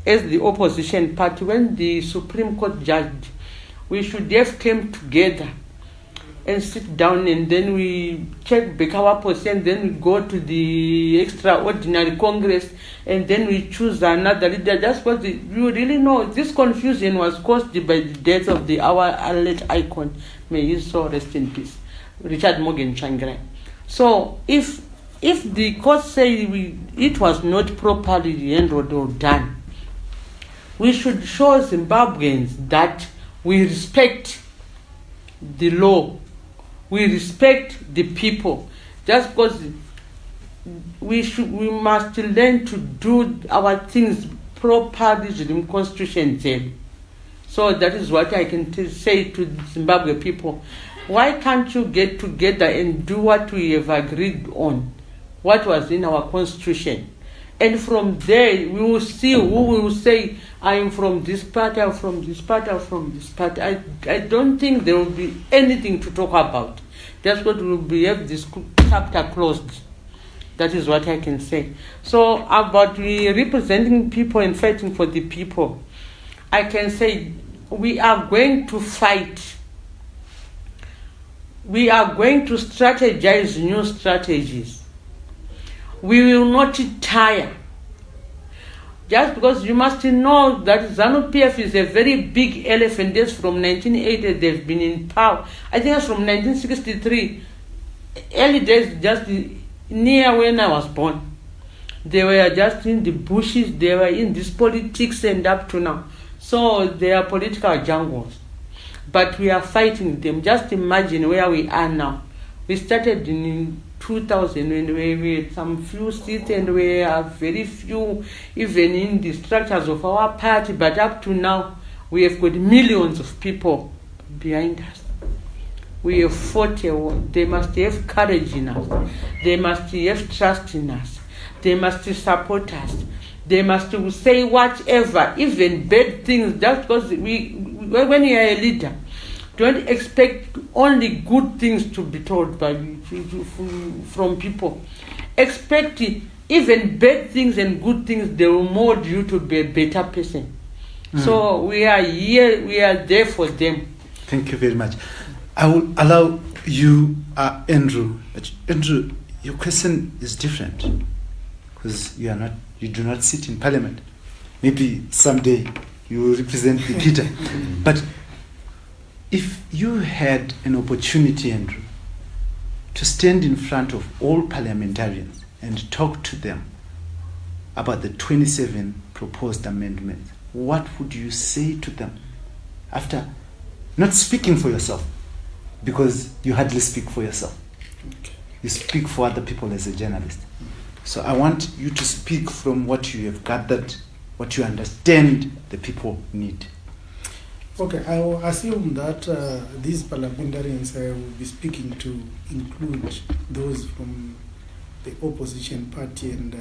as the opposition party when the Supreme Court judged. We should have come together and sit down, and then we check back our position, then we go to the extraordinary Congress, and then we choose another leader. That's what you really know. This confusion was caused by the death of our late icon, may his soul rest in peace, Richard Morgan Tsvangirai. So if the court say it was not properly handled or done, we should show Zimbabweans that we respect the law. We respect the people. Just because we must learn to do our things properly in the Constitution. So that is what I can say to the Zimbabwe people. Why can't you get together and do what we have agreed on, what was in our Constitution, And from there, we will see who will say, I am from this party, I'm from this party, I'm from this party. I don't think there will be anything to talk about. That's what will be, have this chapter closed. That is what I can say. So about we representing people and fighting for the people, I can say we are going to fight. We are going to strategize new strategies. We will not tire. Just because you must know that ZANU-PF is a very big elephant. That's from 1980, they've been in power. I think it's from 1963. Early days, just near when I was born. They were just in the bushes, they were in this politics and up to now. So they are political jungles. But we are fighting them. Just imagine where we are now. We started in 2000 when we had some few seats and we are very few even in the structures of our party, but up to now we have got millions of people behind us. We have fought a war. They must have courage in us. They must have trust in us. They must support us. They must say whatever, even bad things, just because when you are a leader, don't expect only good things to be told from people. Expect even bad things and good things, they will mold you to be a better person. So we are here, we are there for them. Thank you very much. I will allow you, Andrew. But Andrew, your question is different because you do not sit in Parliament. Maybe someday you will represent the Peter. But if you had an opportunity, Andrew, to stand in front of all parliamentarians and talk to them about the 27 proposed amendments, what would you say to them after not speaking for yourself? Because you hardly speak for yourself. Okay. You speak for other people as a journalist. So I want you to speak from what you have gathered, what you understand the people need. Okay, I will assume that these parliamentarians I will be speaking to include those from the opposition party and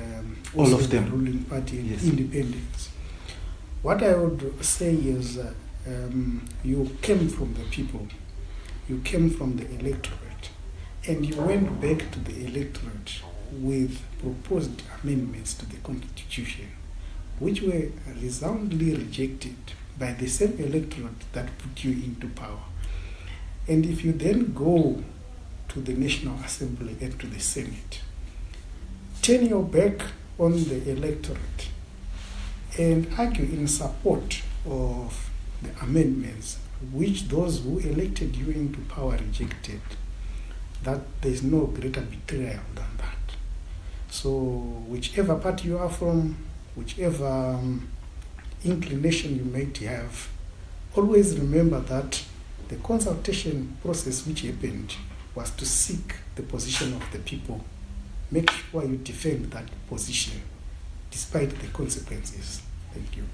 all also of them, the ruling party and yes. independents. What I would say is you came from the people, you came from the electorate, and you went back to the electorate with proposed amendments to the Constitution, which were resoundingly rejected by the same electorate that put you into power. And if you then go to the National Assembly and to the Senate, turn your back on the electorate and argue in support of the amendments which those who elected you into power rejected, that there is no greater betrayal than that. So whichever party you are from, whichever inclination you might have, always remember that the consultation process which happened was to seek the position of the people. Make sure you defend that position despite the consequences. Thank you.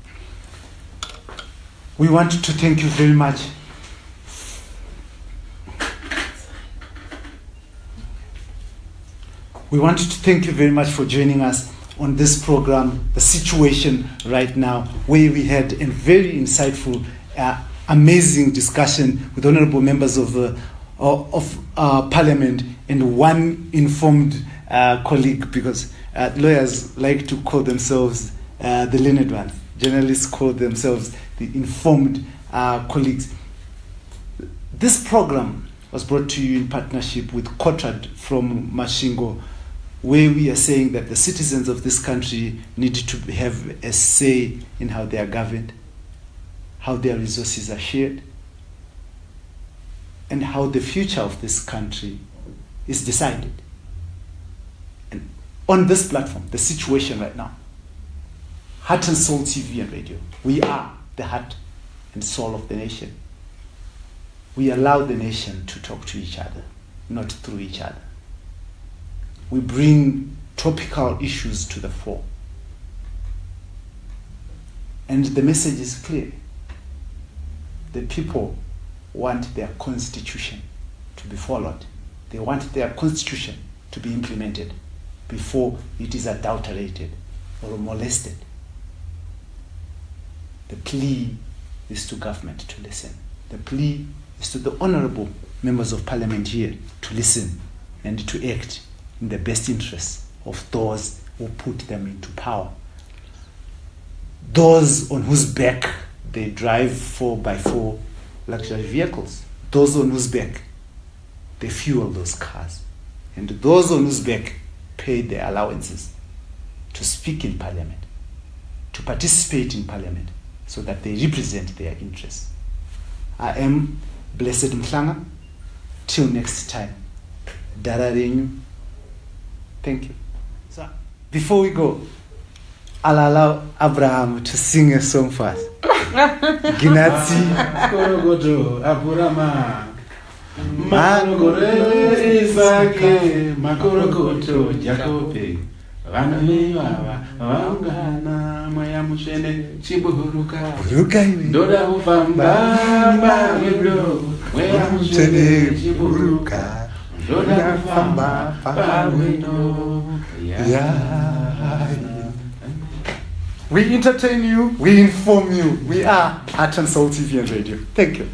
We want to thank you very much. We want to thank you very much for joining us on this program, The Situation Right Now, where we had a very insightful, amazing discussion with honorable members of Parliament and one informed colleague, because lawyers like to call themselves the learned ones. Journalists call themselves the informed colleagues. This program was brought to you in partnership with COTRAD from Mashingo, where we are saying that the citizens of this country need to have a say in how they are governed, how their resources are shared, and how the future of this country is decided. And on this platform, The Situation Right Now, Heart and Soul TV and radio, we are the heart and soul of the nation. We allow the nation to talk to each other, not through each other. We bring topical issues to the fore. And the message is clear. The people want their constitution to be followed. They want their constitution to be implemented before it is adulterated or molested, the plea is to government to listen. The plea is to the honorable members of parliament here to listen and to act in the best interests of those who put them into power. Those on whose back they drive 4x4 luxury vehicles. Those on whose back they fuel those cars. And those on whose back pay their allowances to speak in parliament, to participate in parliament, so that they represent their interests. I am Blessed Mhlanga. Till next time. Dararenyu. Thank you. So, before we go, I'll allow Abraham to sing a song for us. Ginatsi. Korogoto, Aburama. Makore Isake, Makorogoto, Jacobe. Vanoiwa, Vangana, Mayamushene, Chiburuka. Doda Ufamba, Widow, Mayamushene, Chiburuka. Doda Ufamba, Widow. We entertain you, we inform you. We are Art and Soul TV and Radio. Thank you.